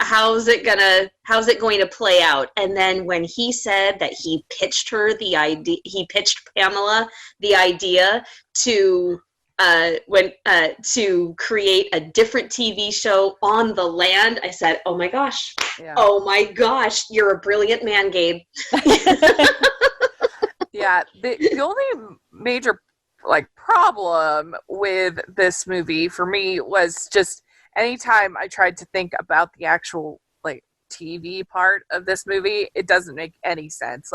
[SPEAKER 2] how's it going to play out? And then when he said that he pitched Pamela the idea to to create a different TV show on the land, I said, oh my gosh, you're a brilliant man, Gabe.
[SPEAKER 1] Yeah, the only major problem with this movie for me was just anytime I tried to think about the actual TV part of this movie, it doesn't make any sense.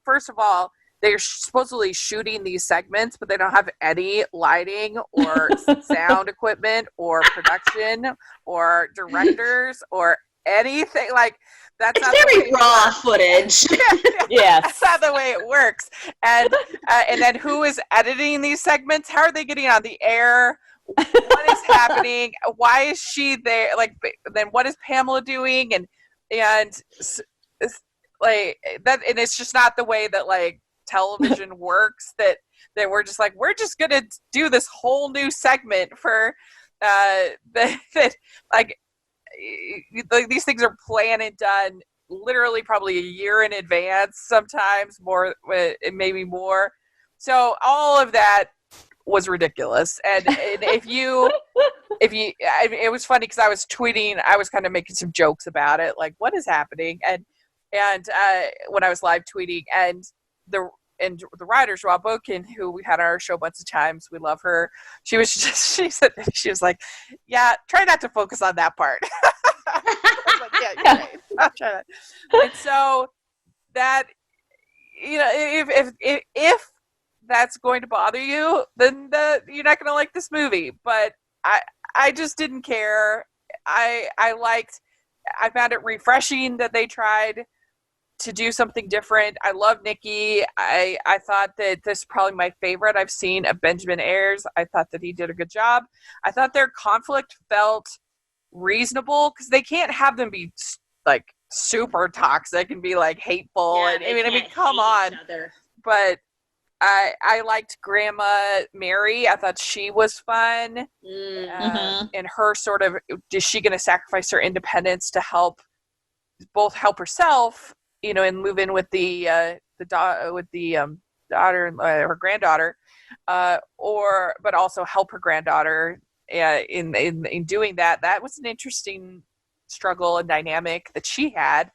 [SPEAKER 1] First of all, they're supposedly shooting these segments, but they don't have any lighting or sound equipment or production or directors or anything. That's
[SPEAKER 2] it's very raw footage.
[SPEAKER 3] Yes.
[SPEAKER 1] That's not the way it works. And then who is editing these segments? How are they getting on the air? What is happening? Why is she there? Then what is Pamela doing? And that, and it's just not the way that television works. That we're just we're just gonna do this whole new segment for these things are planned and done literally probably a year in advance, sometimes more, maybe more. So all of that was ridiculous. And it was funny because I was tweeting, I was kind of making some jokes about it, like what is happening, and when I was live tweeting, and the writer Joie Boken, who we had on our show a bunch of times, we love her. She was like, yeah, try not to focus on that part. I was like, yeah, you're right. I'll try that. And so that, you know, if that's going to bother you, then you're not going to like this movie. But I just didn't care. I found it refreshing that they tried to do something different. I love Nikki. I thought that this is probably my favorite I've seen of Benjamin Ayres. I thought that he did a good job. I thought their conflict felt reasonable, because they can't have them be super toxic and be hateful.
[SPEAKER 2] Yeah,
[SPEAKER 1] and I mean, come on. But I liked Grandma Mary. I thought she was fun. And her sort of, is she going to sacrifice her independence to both help herself, and move in with the daughter, her granddaughter, but also help her granddaughter in doing that. That was an interesting struggle and dynamic that she had.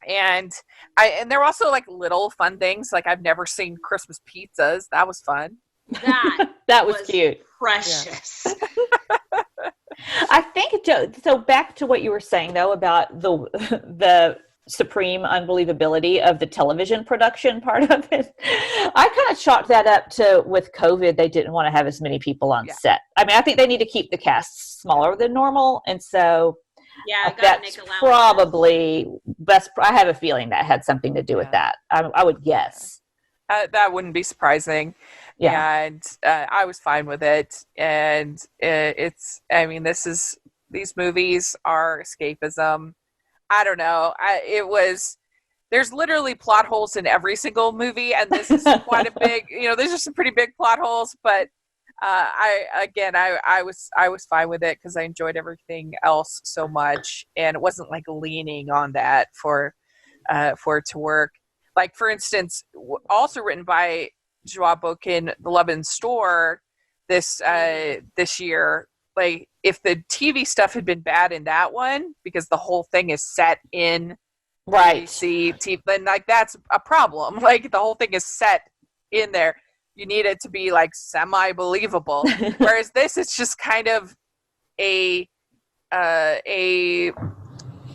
[SPEAKER 1] And there were also like little fun things, like I've never seen Christmas pizzas. That was fun.
[SPEAKER 3] That was cute.
[SPEAKER 2] Precious.
[SPEAKER 3] Yeah. I think so. Back to what you were saying though about the supreme unbelievability of the television production part of it. I kind of chalked that up to, with COVID, they didn't want to have as many people on set. I mean, I think they need to keep the cast smaller than normal, and so that's probably best. I have a feeling that had something to do with that. I would guess.
[SPEAKER 1] That wouldn't be surprising. Yeah. And I was fine with it. And these movies are escapism. I don't know. There's literally plot holes in every single movie. And this is quite a big, there's just some pretty big plot holes, but I was fine with it because I enjoyed everything else so much. And it wasn't like leaning on that for it to work. Like, for instance, also written by Joa Boken, The Love in Store this year. Like, if the TV stuff had been bad in that one, because the whole thing is set in TV, then like that's a problem. Like, the whole thing is set in there. You need it to be like semi-believable. Whereas this, it's just kind of a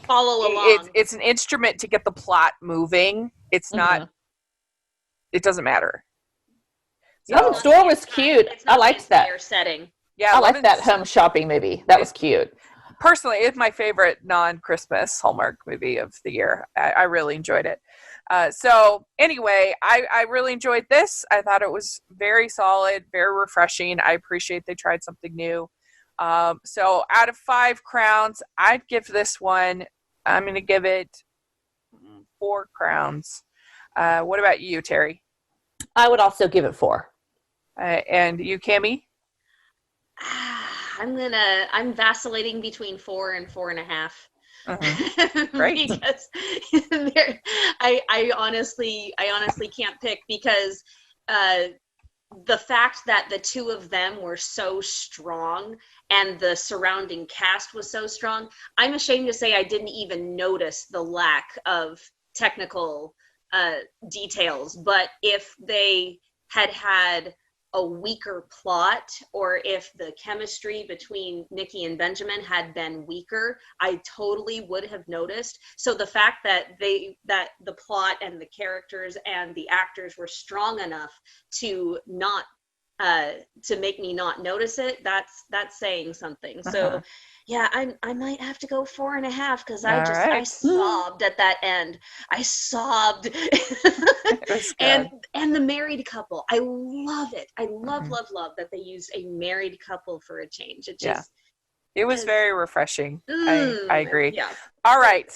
[SPEAKER 2] follow along.
[SPEAKER 1] It's an instrument to get the plot moving. It's not. It doesn't matter.
[SPEAKER 3] So, Love in Store was cute. I liked that.
[SPEAKER 2] Setting.
[SPEAKER 1] Yeah,
[SPEAKER 3] I liked that home shopping movie. That was cute.
[SPEAKER 1] Personally, it's my favorite non-Christmas Hallmark movie of the year. I really enjoyed it. So anyway, I really enjoyed this. I thought it was very solid, very refreshing. I appreciate they tried something new. So out of 5 crowns, I'd give this one, I'm going to give it 4 crowns. What about you, Teri?
[SPEAKER 3] I would also give it 4.
[SPEAKER 1] And you, Cammie?
[SPEAKER 2] I'm vacillating between 4 and 4.5.
[SPEAKER 1] Great.
[SPEAKER 2] Because I honestly can't pick, because the fact that the two of them were so strong and the surrounding cast was so strong, I'm ashamed to say I didn't even notice the lack of technical details. But if they had a weaker plot, or if the chemistry between Nikki and Benjamin had been weaker, I totally would have noticed. So the fact that the plot and the characters and the actors were strong enough to not to make me not notice it, that's saying something. So yeah, I might have to go 4.5, because I sobbed at that end. I sobbed. and the married couple, I love it. I love that they use a married couple for a change.
[SPEAKER 1] It was very refreshing. I agree.
[SPEAKER 2] Yeah.
[SPEAKER 1] All right.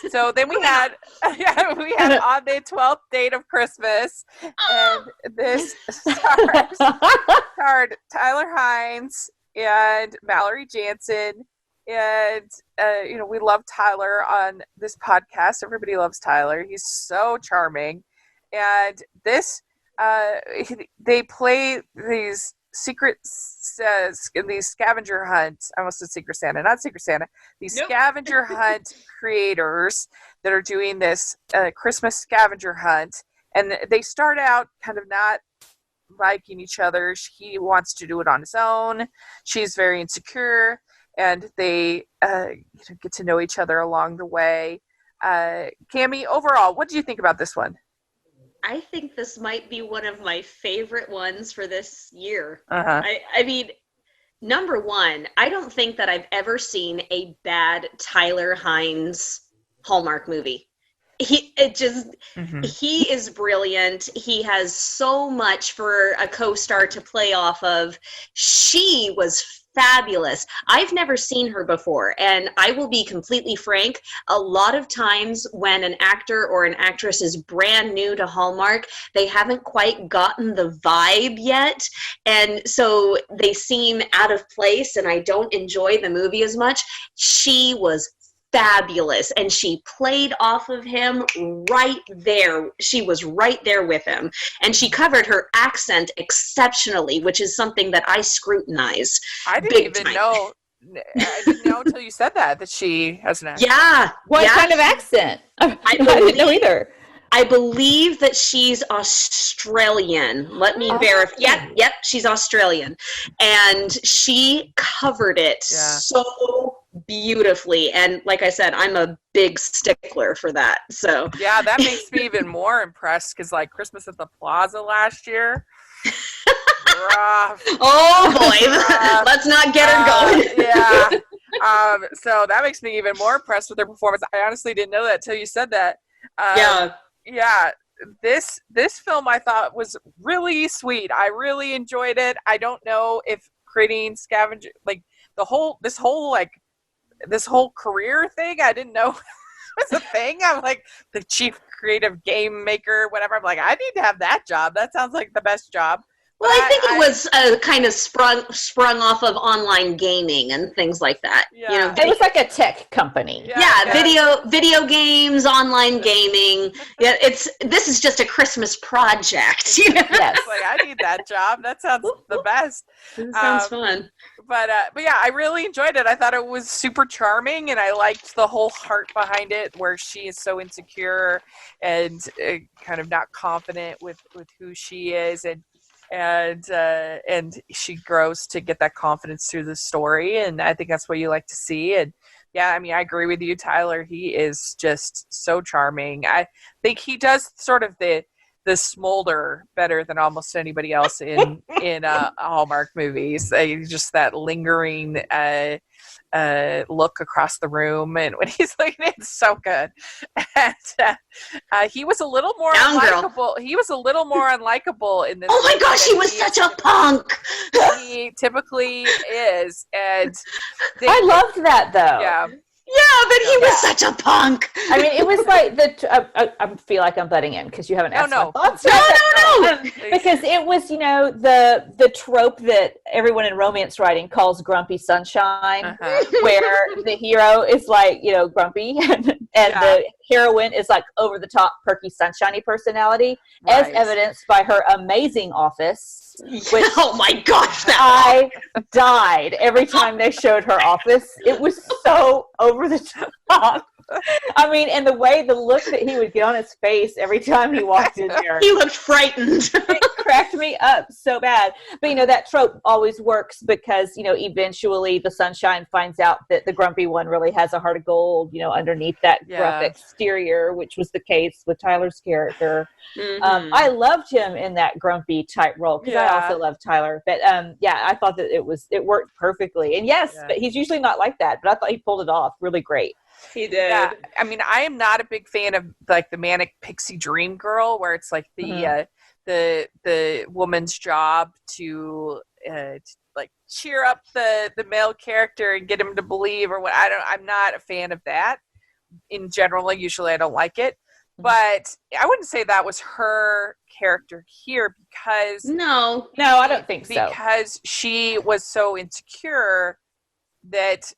[SPEAKER 1] So then we had on the 12th date of Christmas, and this starred Tyler Hines and Mallory Jansen. And, we love Tyler on this podcast. Everybody loves Tyler. He's so charming. And this, they play these these scavenger hunt. I almost said Secret Santa, not Secret Santa. These scavenger hunt creators that are doing this Christmas scavenger hunt. And they start out kind of not liking each other. He wants to do it on his own. She's very insecure, and they get to know each other along the way. Cammie, overall, what do you think about this one?
[SPEAKER 2] I think this might be one of my favorite ones for this year. I mean, number one, I don't think that I've ever seen a bad Tyler Hines Hallmark movie. He is brilliant. He has so much for a co-star to play off of. She was fabulous. I've never seen her before, and I will be completely frank, a lot of times when an actor or an actress is brand new to Hallmark, they haven't quite gotten the vibe yet, and so they seem out of place, and I don't enjoy the movie as much. She was fabulous, and she played off of him right there. She was right there with him, and she covered her accent exceptionally, which is something that I scrutinize.
[SPEAKER 1] I didn't even know. I didn't know until you said that she has an accent.
[SPEAKER 2] Yeah.
[SPEAKER 3] What kind of accent? I didn't know either.
[SPEAKER 2] I believe that she's Australian. Let me verify. Yep, she's Australian. And she covered it so beautifully. And like I said, I'm a big stickler for that. So
[SPEAKER 1] yeah, that makes me even more impressed because like Christmas at the Plaza last year.
[SPEAKER 2] Oh boy, let's not get her going.
[SPEAKER 1] Yeah. So that makes me even more impressed with her performance. I honestly didn't know that till you said that. Yeah, this film I thought was really sweet. I really enjoyed it. I don't know if creating scavenger like this whole career thing, I didn't know was a thing. I'm like the chief creative game maker, whatever. I'm like, I need to have that job. That sounds like the best job.
[SPEAKER 2] Well, I think it was kind of sprung off of online gaming and things like that.
[SPEAKER 1] Yeah.
[SPEAKER 2] You know,
[SPEAKER 3] It was like a tech company.
[SPEAKER 2] video games, online gaming. Yeah, this is just a Christmas project. You know?
[SPEAKER 3] Yes.
[SPEAKER 1] Like I need that job. That sounds the best.
[SPEAKER 2] It sounds fun.
[SPEAKER 1] But yeah, I really enjoyed it. I thought it was super charming, and I liked the whole heart behind it, where she is so insecure and kind of not confident with who she is, and she grows to get that confidence through the story, and I think that's what you like to see. And yeah, I mean, I agree with you, Tyler. He is just so charming. I think he does sort of the smolder better than almost anybody else in Hallmark movies. Just that lingering look across the room, and when he's looking, it's so good. And he was a little more unlikable. He was a little more unlikable in this.
[SPEAKER 2] Oh my gosh, he was such a punk.
[SPEAKER 1] He typically is, and
[SPEAKER 3] I loved that though.
[SPEAKER 1] Yeah.
[SPEAKER 2] Yeah, but he was such a punk.
[SPEAKER 3] I mean, it was like I feel like I'm butting in because you haven't asked my thoughts.
[SPEAKER 2] No.
[SPEAKER 3] Because it was, the trope that everyone in romance writing calls grumpy sunshine, where the hero is like, grumpy, and the heroine is like over the top, perky, sunshiny personality, as evidenced by her amazing office. Which
[SPEAKER 2] oh my gosh,
[SPEAKER 3] I died every time they showed her office. It was so over the top. I mean, and the look that he would get on his face every time he walked in there.
[SPEAKER 2] He looked frightened.
[SPEAKER 3] It cracked me up so bad. But, that trope always works because, eventually the sunshine finds out that the grumpy one really has a heart of gold, underneath that rough exterior, which was the case with Tyler's character. Mm-hmm. I loved him in that grumpy type role because I also love Tyler. But, I thought that it worked perfectly. And but he's usually not like that. But I thought he pulled it off really great.
[SPEAKER 2] He did.
[SPEAKER 1] Yeah, I mean, I am not a big fan of like the manic pixie dream girl, where it's like the woman's job to like cheer up the male character and get him to believe or what. I'm not a fan of that in general. Usually, I don't like it, but I wouldn't say that was her character here because
[SPEAKER 3] no, I don't think so.
[SPEAKER 1] Because she was so insecure that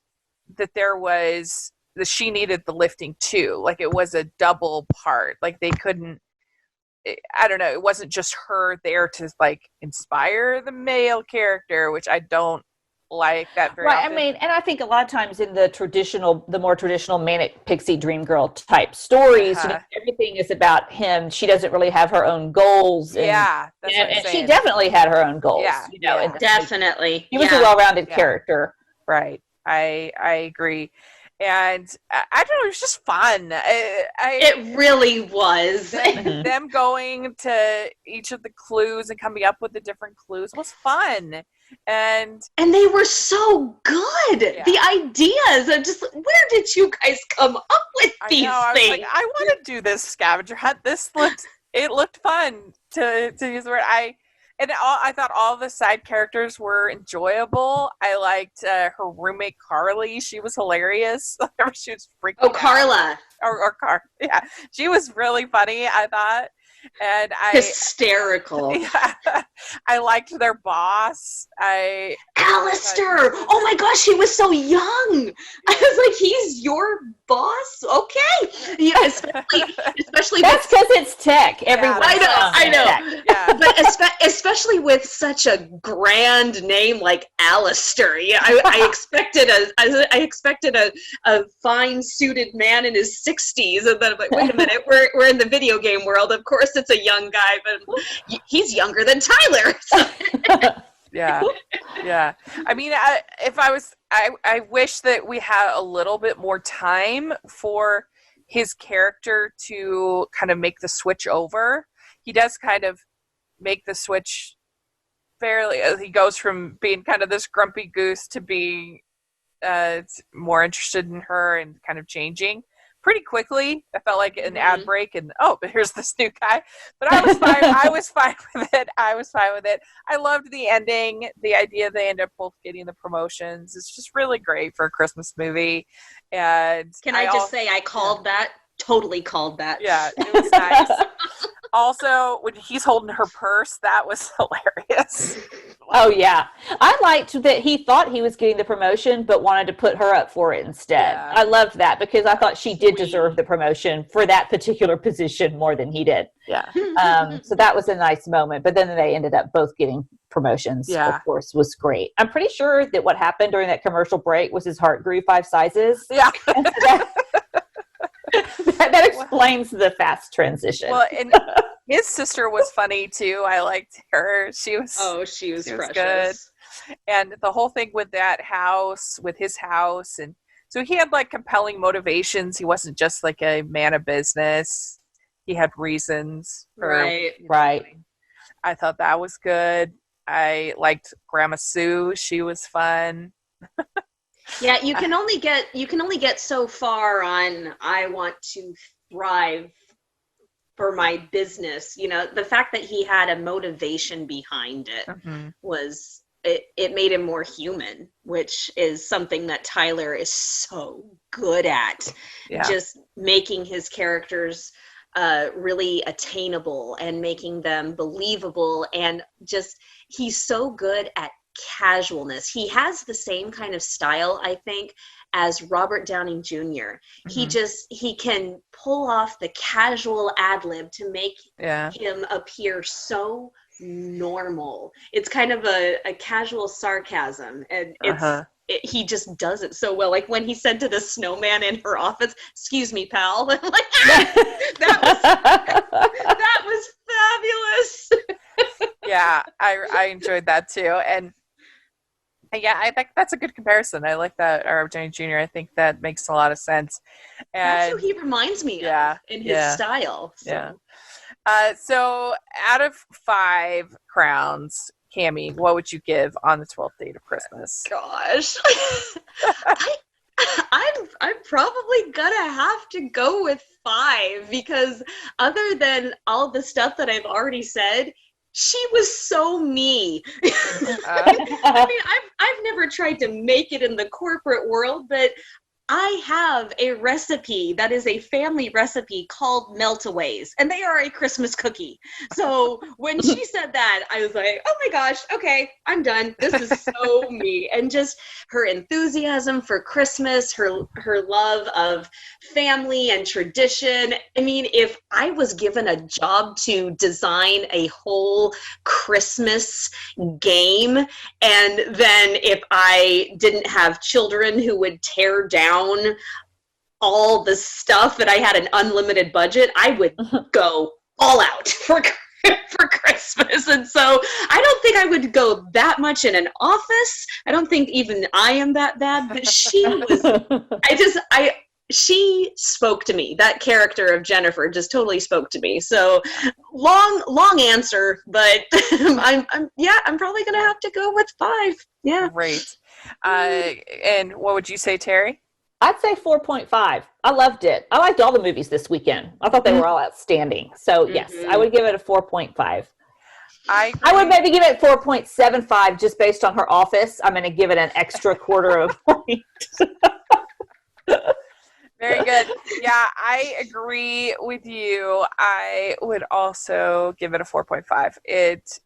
[SPEAKER 1] she needed the lifting too. Like it was a double part. Like they couldn't, I don't know. It wasn't just her there to like inspire the male character, which I don't like that very often.
[SPEAKER 3] I mean, and I think a lot of times in the more traditional manic pixie dream girl type stories, everything is about him. She doesn't really have her own goals. And she definitely had her own goals.
[SPEAKER 2] Yeah, definitely.
[SPEAKER 3] She was a well-rounded character.
[SPEAKER 1] Right. I agree. And I don't know, it was just fun.
[SPEAKER 2] It really was.
[SPEAKER 1] Them going to each of the clues and coming up with the different clues was fun. And
[SPEAKER 2] they were so good. Yeah. The ideas of just, where did you guys come up with these things?
[SPEAKER 1] I was like, I want to do this scavenger hunt. It looked fun to use the word. And I thought all the side characters were enjoyable. I liked her roommate Carly. She was hilarious. She was freaking
[SPEAKER 2] Oh,
[SPEAKER 1] out.
[SPEAKER 2] Carla.
[SPEAKER 1] Yeah, she was really funny, I thought. And
[SPEAKER 2] hysterical.
[SPEAKER 1] Yeah, I liked their boss.
[SPEAKER 2] Alistair. Oh my gosh, he was so young. I was like, he's your boss? Okay. Yeah, especially
[SPEAKER 3] that's because it's tech. Everyone.
[SPEAKER 2] I know.
[SPEAKER 1] Tech. Yeah.
[SPEAKER 2] But especially with such a grand name like Alistair. Yeah, I expected a fine suited man in his 60s, and then I'm like, wait a minute, we're in the video game world. Of course it's a young guy, but he's younger than Tyler.
[SPEAKER 1] Yeah. I mean, I wish that we had a little bit more time for his character to kind of make the switch over. He does kind of make the switch fairly. He goes from being kind of this grumpy goose to being more interested in her and kind of changing pretty quickly. I felt like an ad break, and but here's this new guy. But I was fine. I was fine with it. I loved the ending. The idea they end up both getting the promotions. It's just really great for a Christmas movie. And
[SPEAKER 2] can I just say I called that? Totally called that.
[SPEAKER 1] Yeah, it was nice. Also, when he's holding her purse, that was hilarious.
[SPEAKER 3] Oh, yeah. I liked that he thought he was getting the promotion, but wanted to put her up for it instead.
[SPEAKER 1] Yeah.
[SPEAKER 3] I loved that because I thought she did deserve the promotion for that particular position more than he did.
[SPEAKER 1] Yeah.
[SPEAKER 3] So that was a nice moment. But then they ended up both getting promotions, of course, was great. I'm pretty sure that what happened during that commercial break was his heart grew 5 sizes.
[SPEAKER 1] Yeah.
[SPEAKER 3] That explains the fast transition.
[SPEAKER 1] Well, and his sister was funny too. I liked her. She was
[SPEAKER 2] precious.
[SPEAKER 1] Good. And the whole thing with that house, with his house, and so he had like compelling motivations. He wasn't just like a man of business. He had reasons.
[SPEAKER 3] Right.
[SPEAKER 1] I thought that was good. I liked Grandma Sue. She was fun.
[SPEAKER 2] Yeah, you can only get so far on I want to thrive for my business. You know, the fact that he had a motivation behind it was it made him more human, which is something that Tyler is so good at. Yeah. Just making his characters really attainable and making them believable, and just he's so good at casualness. He has the same kind of style, I think, as Robert Downey Jr. He can pull off the casual ad lib to make him appear so normal. It's kind of a casual sarcasm, and he just does it so well. Like when he said to the snowman in her office, "Excuse me, pal." I'm like, that was fabulous.
[SPEAKER 1] Yeah, I enjoyed that too. And yeah, I think that's a good comparison. I like that, Robert Downey Jr. I think that makes a lot of sense. And
[SPEAKER 2] that's who he reminds me of in his style. So.
[SPEAKER 1] Yeah. So out of 5 crowns, Cammie, what would you give on the 12th date of Christmas?
[SPEAKER 2] Gosh. I'm probably gonna have to go with 5 because other than all the stuff that I've already said, she was so me. I mean, I've never tried to make it in the corporate world, but I have a recipe that is a family recipe called Meltaways, and they are a Christmas cookie. So when she said that, I was like, oh my gosh, okay, I'm done. This is so me. And just her enthusiasm for Christmas, her love of family and tradition. I mean, if I was given a job to design a whole Christmas game, and then if I didn't have children who would tear down all the stuff and I had an unlimited budget, I would go all out for Christmas. And so I don't think I would go that much in an office. I don't think even I am that bad, but she spoke to me. That character of Jennifer just totally spoke to me. So long answer, but I'm probably going to have to go with 5. Yeah.
[SPEAKER 1] Great. And what would you say, Teri?
[SPEAKER 3] I'd say 4.5. I loved it. I liked all the movies this weekend. I thought they were all outstanding. So yes, I would give it a 4.5.
[SPEAKER 1] I
[SPEAKER 3] would maybe give it 4.75 just based on her office. I'm going to give it an extra quarter of a point.
[SPEAKER 1] Very good. Yeah, I agree with you. I would also give it a 4.5.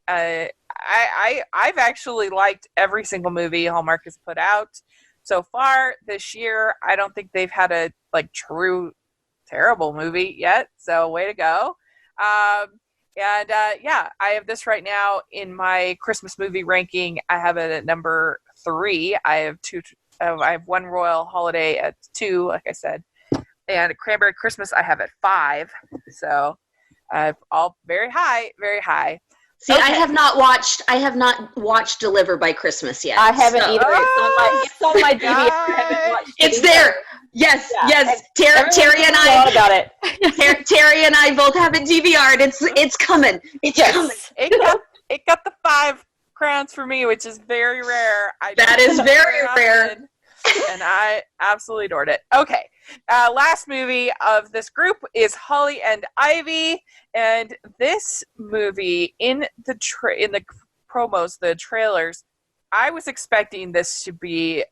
[SPEAKER 1] I've actually liked every single movie Hallmark has put out so far this year. I don't think they've had a true terrible movie yet. So way to go. Yeah, I have this right now in my Christmas movie ranking. I have it at number 3. I have One Royal Holiday at 2, like I said, and Cranberry Christmas I have at 5. So all very high, very high.
[SPEAKER 2] See, okay. I have not watched Deliver by Christmas yet.
[SPEAKER 3] I haven't either. It's on my DVR.
[SPEAKER 2] It's there. Yes, yeah. Yes. Terry and I
[SPEAKER 3] about it.
[SPEAKER 2] Terry and I both have it DVR'd. It's coming. It's coming.
[SPEAKER 1] It got the 5 crowns for me, which is very rare.
[SPEAKER 2] That is very rare.
[SPEAKER 1] And I absolutely adored it. Okay. Last movie of this group is Holly and Ivy, and this movie in the promos, the trailers, I was expecting this to be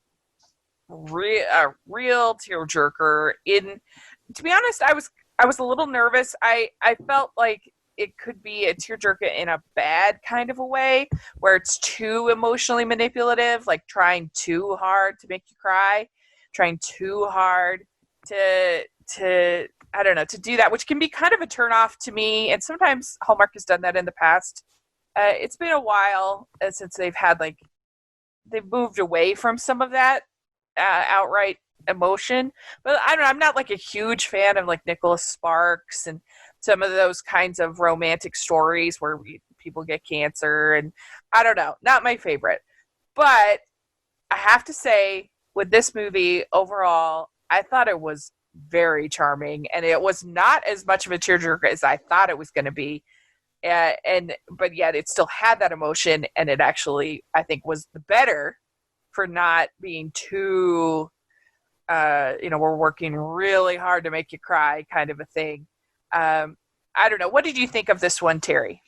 [SPEAKER 1] a real tearjerker. To be honest, I was a little nervous. I felt like it could be a tearjerker in a bad kind of a way, where it's too emotionally manipulative, like trying too hard to make you cry, trying too hard to I don't know, to do that, which can be kind of a turnoff to me. And sometimes Hallmark has done that in the past. It's been a while since they've moved away from some of that outright emotion. But I don't know, I'm not like a huge fan of like Nicholas Sparks and some of those kinds of romantic stories where people get cancer, and I don't know, not my favorite. But I have to say, with this movie overall, I thought it was very charming, and it was not as much of a tearjerker as I thought it was going to be. But yet it still had that emotion, and it actually, I think, was the better for not being too, we're working really hard to make you cry kind of a thing. I don't know. What did you think of this one, Terry?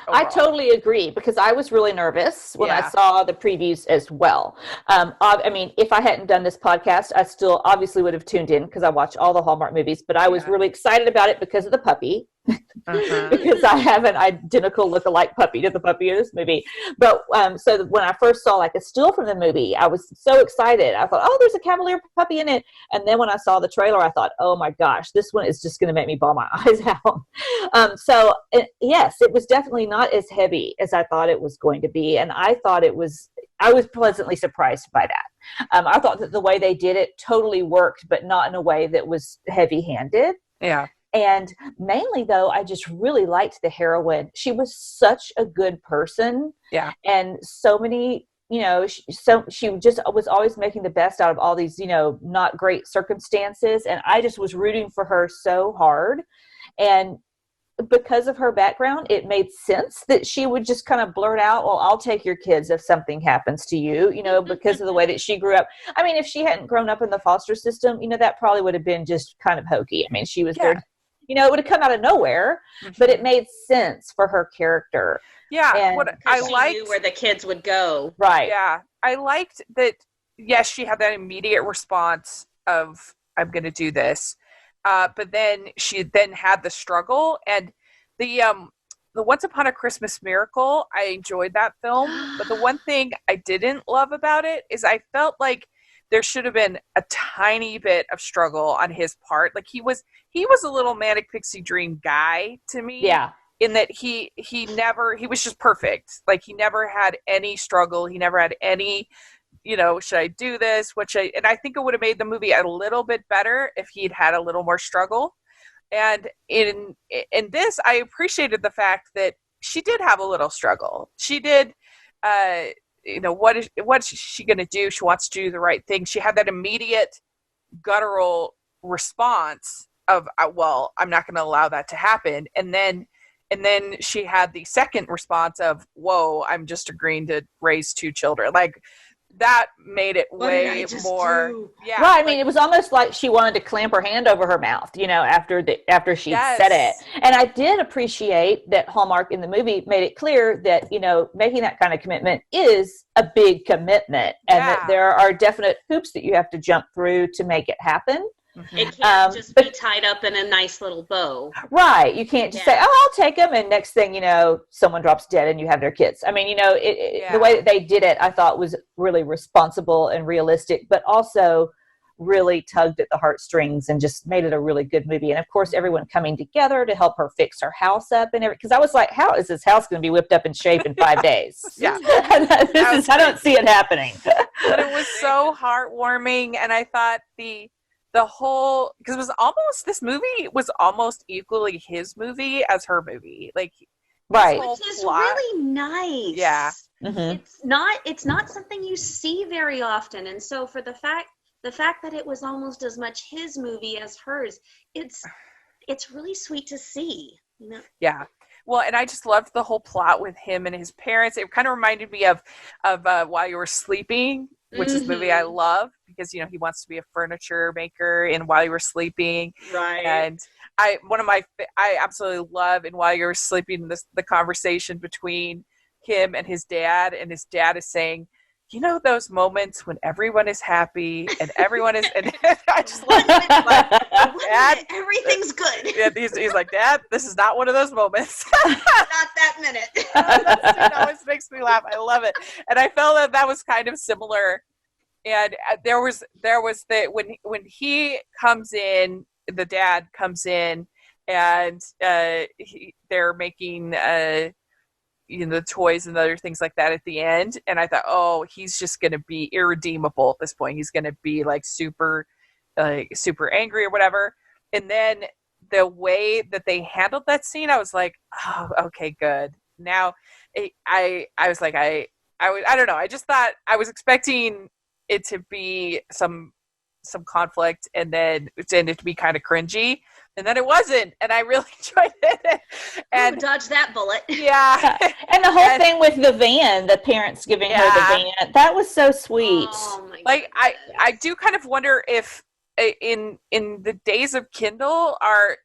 [SPEAKER 1] Overall?
[SPEAKER 3] I totally agree, because I was really nervous when I saw the previews as well. I mean, if I hadn't done this podcast, I still obviously would have tuned in because I watch all the Hallmark movies, but I was really excited about it because of the puppy. Because I have an identical look-alike puppy to the puppy in this movie. But so when I first saw like a still from the movie, I was so excited. I thought, oh, there's a Cavalier puppy in it. And then when I saw the trailer, I thought, oh my gosh, this one is just going to make me bawl my eyes out. Yes, it was definitely not as heavy as I thought it was going to be. And I was pleasantly surprised by that. I thought that the way they did it totally worked, but not in a way that was heavy-handed.
[SPEAKER 1] Yeah.
[SPEAKER 3] And mainly, though, I just really liked the heroine. She was such a good person.
[SPEAKER 1] Yeah.
[SPEAKER 3] And so many, she just was always making the best out of all these, not great circumstances. And I just was rooting for her so hard. And because of her background, it made sense that she would just kind of blurt out, well, I'll take your kids if something happens to you, because of the way that she grew up. I mean, if she hadn't grown up in the foster system, that probably would have been just kind of hokey. I mean, she was there. It would have come out of nowhere, but it made sense for her character.
[SPEAKER 1] Yeah,
[SPEAKER 2] and what I liked, knew where the kids would go.
[SPEAKER 3] Right.
[SPEAKER 1] Yeah, I liked that. Yes, she had that immediate response of "I'm going to do this," but then she had the struggle, and the Once Upon a Christmas Miracle. I enjoyed that film, but the one thing I didn't love about it is I felt like there should have been a tiny bit of struggle on his part. Like he was a little manic pixie dream guy to me.
[SPEAKER 3] Yeah.
[SPEAKER 1] In that he was just perfect. Like he never had any struggle. He never had any, should I do this? And I think it would have made the movie a little bit better if he'd had a little more struggle. And in this, I appreciated the fact that she did have a little struggle. She did, what's she going to do? She wants to do the right thing. She had that immediate guttural response of, well, I'm not going to allow that to happen. And then she had the second response of, whoa, I'm just agreeing to raise 2 children. Like that made it
[SPEAKER 2] What did I
[SPEAKER 1] way
[SPEAKER 2] just
[SPEAKER 1] more.
[SPEAKER 2] do?
[SPEAKER 1] Yeah,
[SPEAKER 3] Right. I mean, it was almost like she wanted to clamp her hand over her mouth, after she said it. And I did appreciate that Hallmark in the movie made it clear that, making that kind of commitment is a big commitment, and that there are definite hoops that you have to jump through to make it happen.
[SPEAKER 2] It can't just be tied up in a nice little bow. Right.
[SPEAKER 3] You can't just say, oh, I'll take them. And next thing someone drops dead and you have their kids. I mean, the way that they did it, I thought was really responsible and realistic, but also really tugged at the heartstrings and just made it a really good movie. And of course, everyone coming together to help her fix her house up and everything. Because I was like, how is this house going to be whipped up in shape in 5 days? I don't see it happening.
[SPEAKER 1] But it was so heartwarming. And I thought the whole, because this movie was almost equally his movie as her movie, like
[SPEAKER 3] right,
[SPEAKER 2] which is really nice.
[SPEAKER 1] Yeah.
[SPEAKER 3] Mm-hmm.
[SPEAKER 2] It's not something you see very often, and so for the fact that it was almost as much his movie as hers, it's really sweet to see.
[SPEAKER 1] Yeah. Well, and I just loved the whole plot with him and his parents. It kind of reminded me of While You Were Sleeping, which is a movie I love, because he wants to be a furniture maker in While You Were Sleeping.
[SPEAKER 2] Right.
[SPEAKER 1] And I absolutely love in While You Were Sleeping the conversation between him and his dad is saying, those moments when everyone is happy and everyone is, and I just love it. Like, Dad,
[SPEAKER 2] everything's good.
[SPEAKER 1] Yeah, he's like, Dad, this is not one of those moments.
[SPEAKER 2] Not that minute.
[SPEAKER 1] That always makes me laugh. I love it. And I felt that was kind of similar. And there was when he comes in, the dad comes in, and they're making the toys and other things like that at the end, and I thought, oh, he's just going to be irredeemable at this point. He's going to be like super angry or whatever. And then the way that they handled that scene, I was like, oh, okay, good. Now I was like, I don't know. I just thought I was expecting it to be some conflict, and then it ended to be kind of cringy. And then it wasn't, and I really enjoyed it. And
[SPEAKER 2] dodged that bullet.
[SPEAKER 1] Yeah.
[SPEAKER 3] And the whole thing with the van, the parents giving her the van, that was so sweet.
[SPEAKER 2] Oh my
[SPEAKER 1] like, I do kind of wonder if in the days of Kindle, are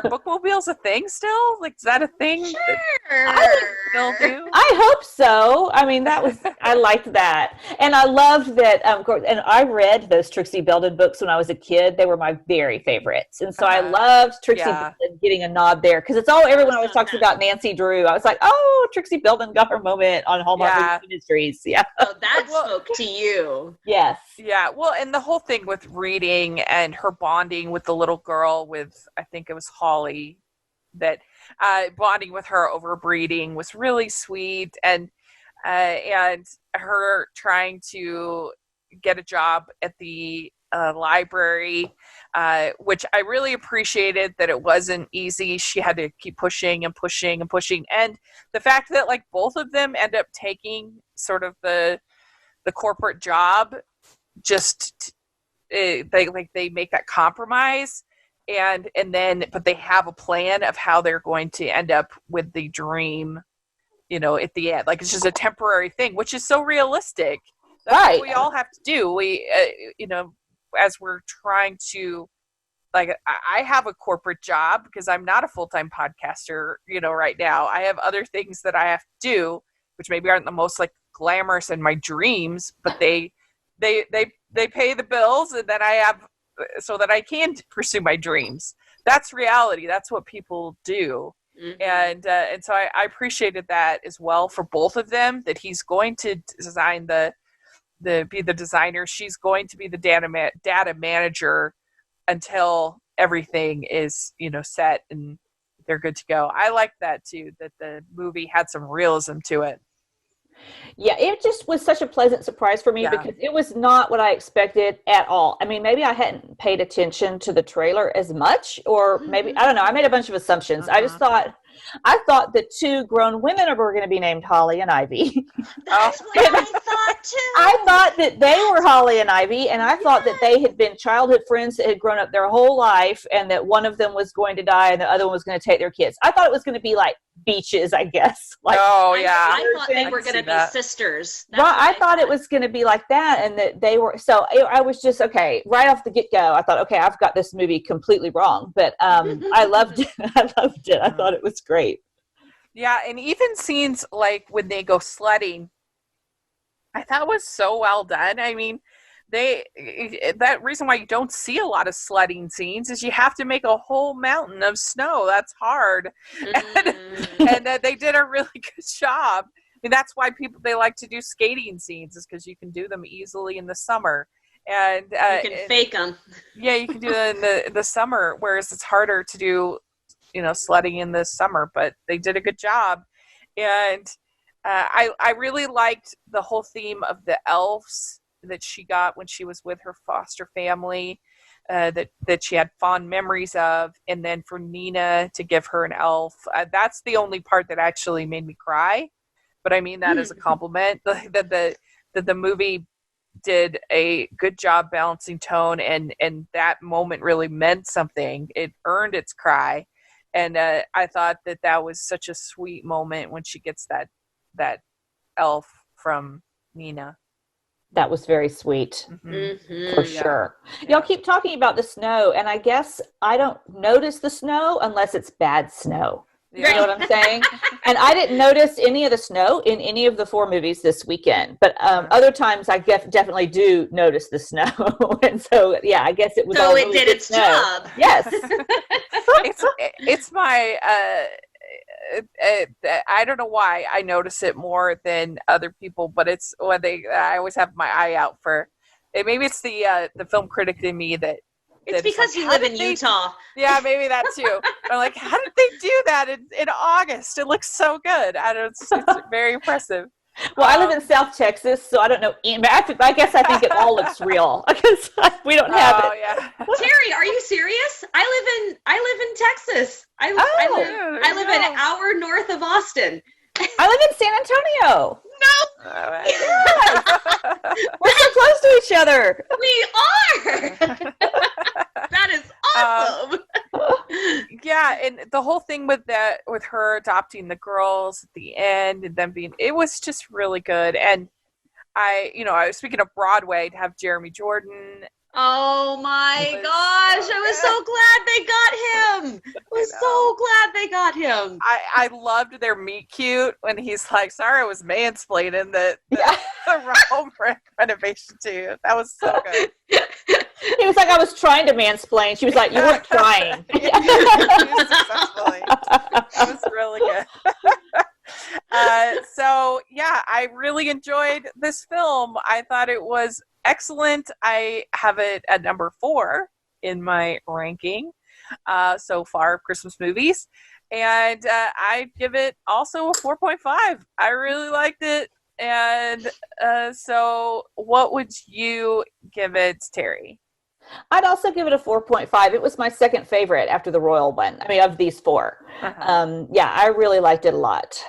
[SPEAKER 1] bookmobiles a thing still? Like, is that a thing?
[SPEAKER 2] Sure.
[SPEAKER 1] Still do?
[SPEAKER 3] I hope so. I mean, I liked that. And I loved that, and I read those Trixie Belden books when I was a kid. They were my very favorites. And so I loved Trixie Belden getting a nod there, because everyone always talks about Nancy Drew. I was like, oh, Trixie Belden got her moment on Hallmark Ministries. Yeah.
[SPEAKER 2] Oh, that spoke to you.
[SPEAKER 3] Yes.
[SPEAKER 1] Yeah. Well, and the whole thing with reading and her bonding with the little girl with, I think it was Holly, that bonding with her over breeding was really sweet, and her trying to get a job at the library, which I really appreciated, that it wasn't easy. She had to keep pushing and pushing and pushing, and the fact that like both of them end up taking sort of the corporate job, just they make that compromise, and then but they have a plan of how they're going to end up with the dream, at the end. Like, it's just a temporary thing, which is so realistic. That's what we all have to do. We as we're trying to, like, I have a corporate job because I'm not a full-time podcaster, right now. I have other things that I have to do, which maybe aren't the most like glamorous in my dreams, but they pay the bills, and then I have, so that I can pursue my dreams. That's reality. That's what people do. Mm-hmm. And so I appreciated that as well for both of them, that he's going to design be the designer. She's going to be the data manager until everything is, set and they're good to go. I like that too, that the movie had some realism to it.
[SPEAKER 3] Yeah, it just was such a pleasant surprise for me, because it was not what I expected at all. I mean, maybe I hadn't paid attention to the trailer as much, or maybe, I don't know, I made a bunch of assumptions. I thought the two grown women were going to be named Holly and Ivy.
[SPEAKER 2] That's what I thought too.
[SPEAKER 3] I thought that they were Holly and Ivy, and I thought that they had been childhood friends that had grown up their whole life, and that one of them was going to die and the other one was going to take their kids. I thought it was going to be like beaches, I guess. Like,
[SPEAKER 1] oh yeah,
[SPEAKER 2] I thought they were going to be
[SPEAKER 1] that.
[SPEAKER 2] sisters.
[SPEAKER 3] Well, I thought it was going to be like that, and that they were. So I was just okay right off the get go. I thought, okay, I've got this movie completely wrong, but I loved it. I loved it. I thought it was great.
[SPEAKER 1] Yeah, and even scenes like when they go sledding, I thought was so well done. I mean, that reason why you don't see a lot of sledding scenes is you have to make a whole mountain of snow. That's hard. And they did a really good job. I mean, that's why they like to do skating scenes, is because you can do them easily in the summer. And
[SPEAKER 2] you can fake them.
[SPEAKER 1] Yeah, you can do it in the summer, whereas it's harder to do, sledding in the summer. But they did a good job. And I really liked the whole theme of the elves that she got when she was with her foster family, that she had fond memories of, and then for Nina to give her an elf. That's the only part that actually made me cry, but I mean that as a compliment. That the movie did a good job balancing tone, and that moment really meant something. It earned its cry, and I thought that was such a sweet moment when she gets that elf from Nina.
[SPEAKER 3] That was very sweet, for sure.
[SPEAKER 1] Yeah.
[SPEAKER 3] Y'all keep talking about the snow, and I guess I don't notice the snow unless it's bad snow.
[SPEAKER 1] Yeah.
[SPEAKER 3] You know what I'm saying? And I didn't notice any of the snow in any of the 4 movies this weekend. But other times I definitely do notice the snow. And so, yeah, I guess it was all
[SPEAKER 2] it did its job.
[SPEAKER 3] Yes.
[SPEAKER 1] It's my... I don't know why I notice it more than other people, but it's when I always have my eye out for it. Maybe it's the film critic in me that
[SPEAKER 2] it's because you live in Utah.
[SPEAKER 1] Yeah, maybe that too. I'm like, how did they do that in August? It looks so good. It's very impressive.
[SPEAKER 3] Well, I live in South Texas, so I don't know. I guess I think it all looks real because we don't have it.
[SPEAKER 1] Yeah.
[SPEAKER 2] Terry, are you serious? I live in Texas. I live an hour north of Austin.
[SPEAKER 3] I live in San Antonio.
[SPEAKER 2] No.
[SPEAKER 1] Right.
[SPEAKER 3] We're so close to each other.
[SPEAKER 2] We are. That is awesome.
[SPEAKER 1] Yeah, and the whole thing with her adopting the girls at the end and them it was just really good. And I was speaking of Broadway, to have Jeremy Jordan.
[SPEAKER 2] Oh my gosh, I was so glad they got him. I was so glad they got him.
[SPEAKER 1] I loved their meet cute when he's like, sorry, I was mansplaining the home renovation to you. That was so good.
[SPEAKER 3] He was like, I was trying to mansplain. She was like, you weren't trying.
[SPEAKER 1] Successfully. It was really good. So, yeah, I really enjoyed this film. I thought it was excellent. I have it at number 4 in my ranking so far of Christmas movies. And I give it also a 4.5. I really liked it. And so what would you give it, Terry?
[SPEAKER 3] I'd also give it a 4.5. It was my second favorite after the Royal one. I mean, of these 4. Yeah, I really liked it a lot.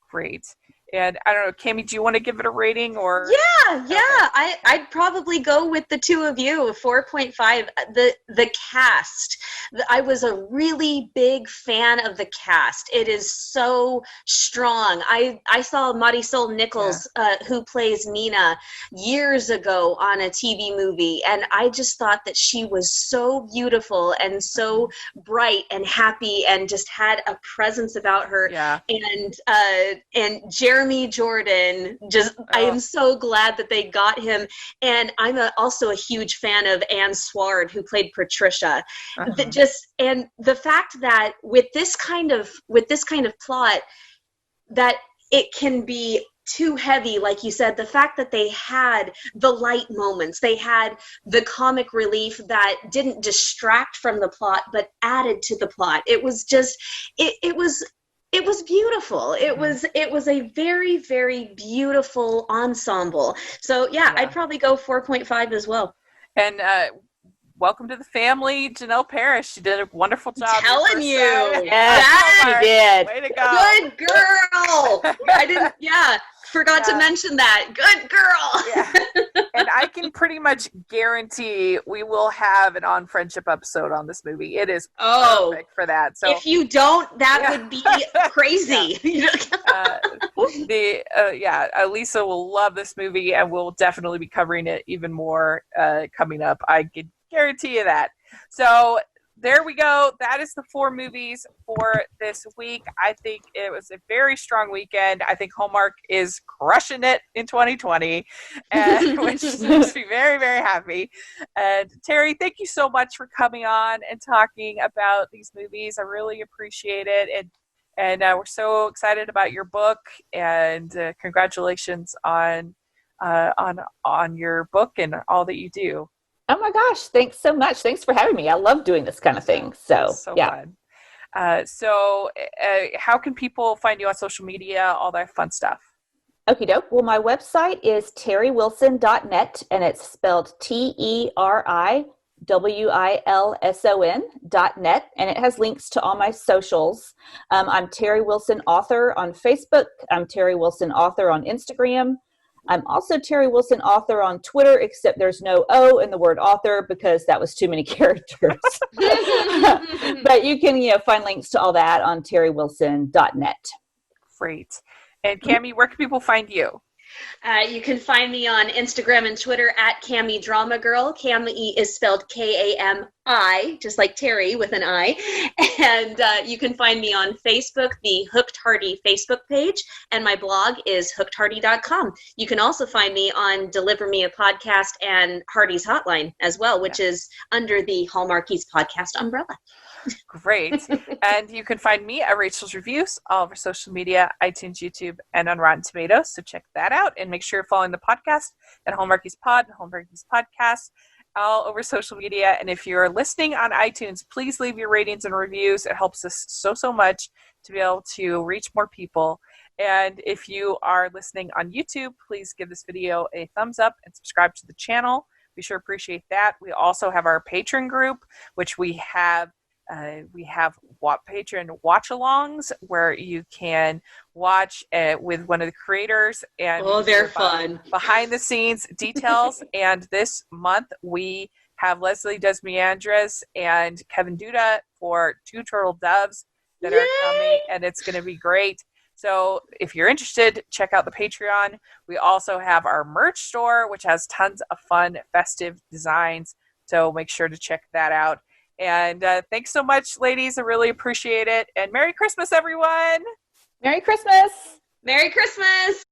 [SPEAKER 1] Great. And I don't know, Cammie, do you want to give it a rating or?
[SPEAKER 2] Yeah. Okay. I'd probably go with the two of you, 4.5. The cast. I was a really big fan of the cast. It is so strong. I saw Marisol Nichols, who plays Nina, years ago on a TV movie, and I just thought that she was so beautiful and so bright and happy and just had a presence about her.
[SPEAKER 1] Yeah.
[SPEAKER 2] And Jeremy Jordan, I am so glad that they got him. And I'm also a huge fan of Anne Sward, who played Patricia. And the fact that with this kind of plot, that it can be too heavy, like you said, the fact that they had the light moments, they had the comic relief that didn't distract from the plot, but added to the plot. It was just, it was beautiful. It was a very, very beautiful ensemble. So yeah, I'd probably go 4.5 as well.
[SPEAKER 1] And welcome to the family, Janelle Parrish. She did a wonderful job.
[SPEAKER 2] I'm telling you.
[SPEAKER 3] Yes, she did.
[SPEAKER 1] Way to go.
[SPEAKER 2] Good girl. Forgot to mention that. Good girl.
[SPEAKER 1] Yeah. And I can pretty much guarantee we will have an On Friendship episode on this movie. It is perfect for that. So
[SPEAKER 2] if you don't, that would be crazy.
[SPEAKER 1] Lisa will love this movie, and we'll definitely be covering it even more coming up. I can guarantee you that. So there we go. That is the 4 movies for this week. I think it was a very strong weekend. I think Hallmark is crushing it in 2020, which makes me very, very happy. And Teri, thank you so much for coming on and talking about these movies. I really appreciate it. And we're so excited about your book, and congratulations on your book and all that you do.
[SPEAKER 3] Oh my gosh, thanks so much. Thanks for having me. I love doing this kind of thing. So
[SPEAKER 1] fun. How can people find you on social media, all that fun stuff?
[SPEAKER 3] Okie doke. Well, my website is teriwilson.net, and it's spelled TERIWILSON.net, and it has links to all my socials. I'm Teri Wilson Author on Facebook. I'm Teri Wilson Author on Instagram. I'm also Teri Wilson Author on Twitter, except there's no O in the word author because that was too many characters. But you can find links to all that on teriwilson.net.
[SPEAKER 1] Great. And Cami, where can people find you?
[SPEAKER 2] You can find me on Instagram and Twitter at Cami Drama Girl. Cami is spelled Kami, just like Teri with an I. And you can find me on Facebook, the Hooked Hardy Facebook page, and my blog is hookedhardy.com. You can also find me on Deliver Me a Podcast and Hardy's Hotline as well, which is under the Hallmarkies podcast umbrella.
[SPEAKER 1] Great. And you can find me at Rachel's Reviews, all over social media, iTunes, YouTube, and on Rotten Tomatoes. So check that out, and make sure you're following the podcast at Hallmarkies Pod and Hallmarkies Podcast all over social media. And if you're listening on iTunes, please leave your ratings and reviews. It helps us so much to be able to reach more people. And if you are listening on YouTube, please give this video a thumbs up and subscribe to the channel. We sure appreciate that. We also have our Patreon group, which we have Patreon watch-alongs where you can watch with one of the creators, and
[SPEAKER 2] they're fun
[SPEAKER 1] behind-the-scenes details. And this month we have Leslie Desmeandres and Kevin Duda for 2 Turtle Doves that are coming, and it's going to be great. So if you're interested, check out the Patreon. We also have our merch store, which has tons of fun, festive designs. So make sure to check that out. And thanks so much, ladies. I really appreciate it. And Merry Christmas, everyone.
[SPEAKER 3] Merry Christmas.
[SPEAKER 2] Merry Christmas.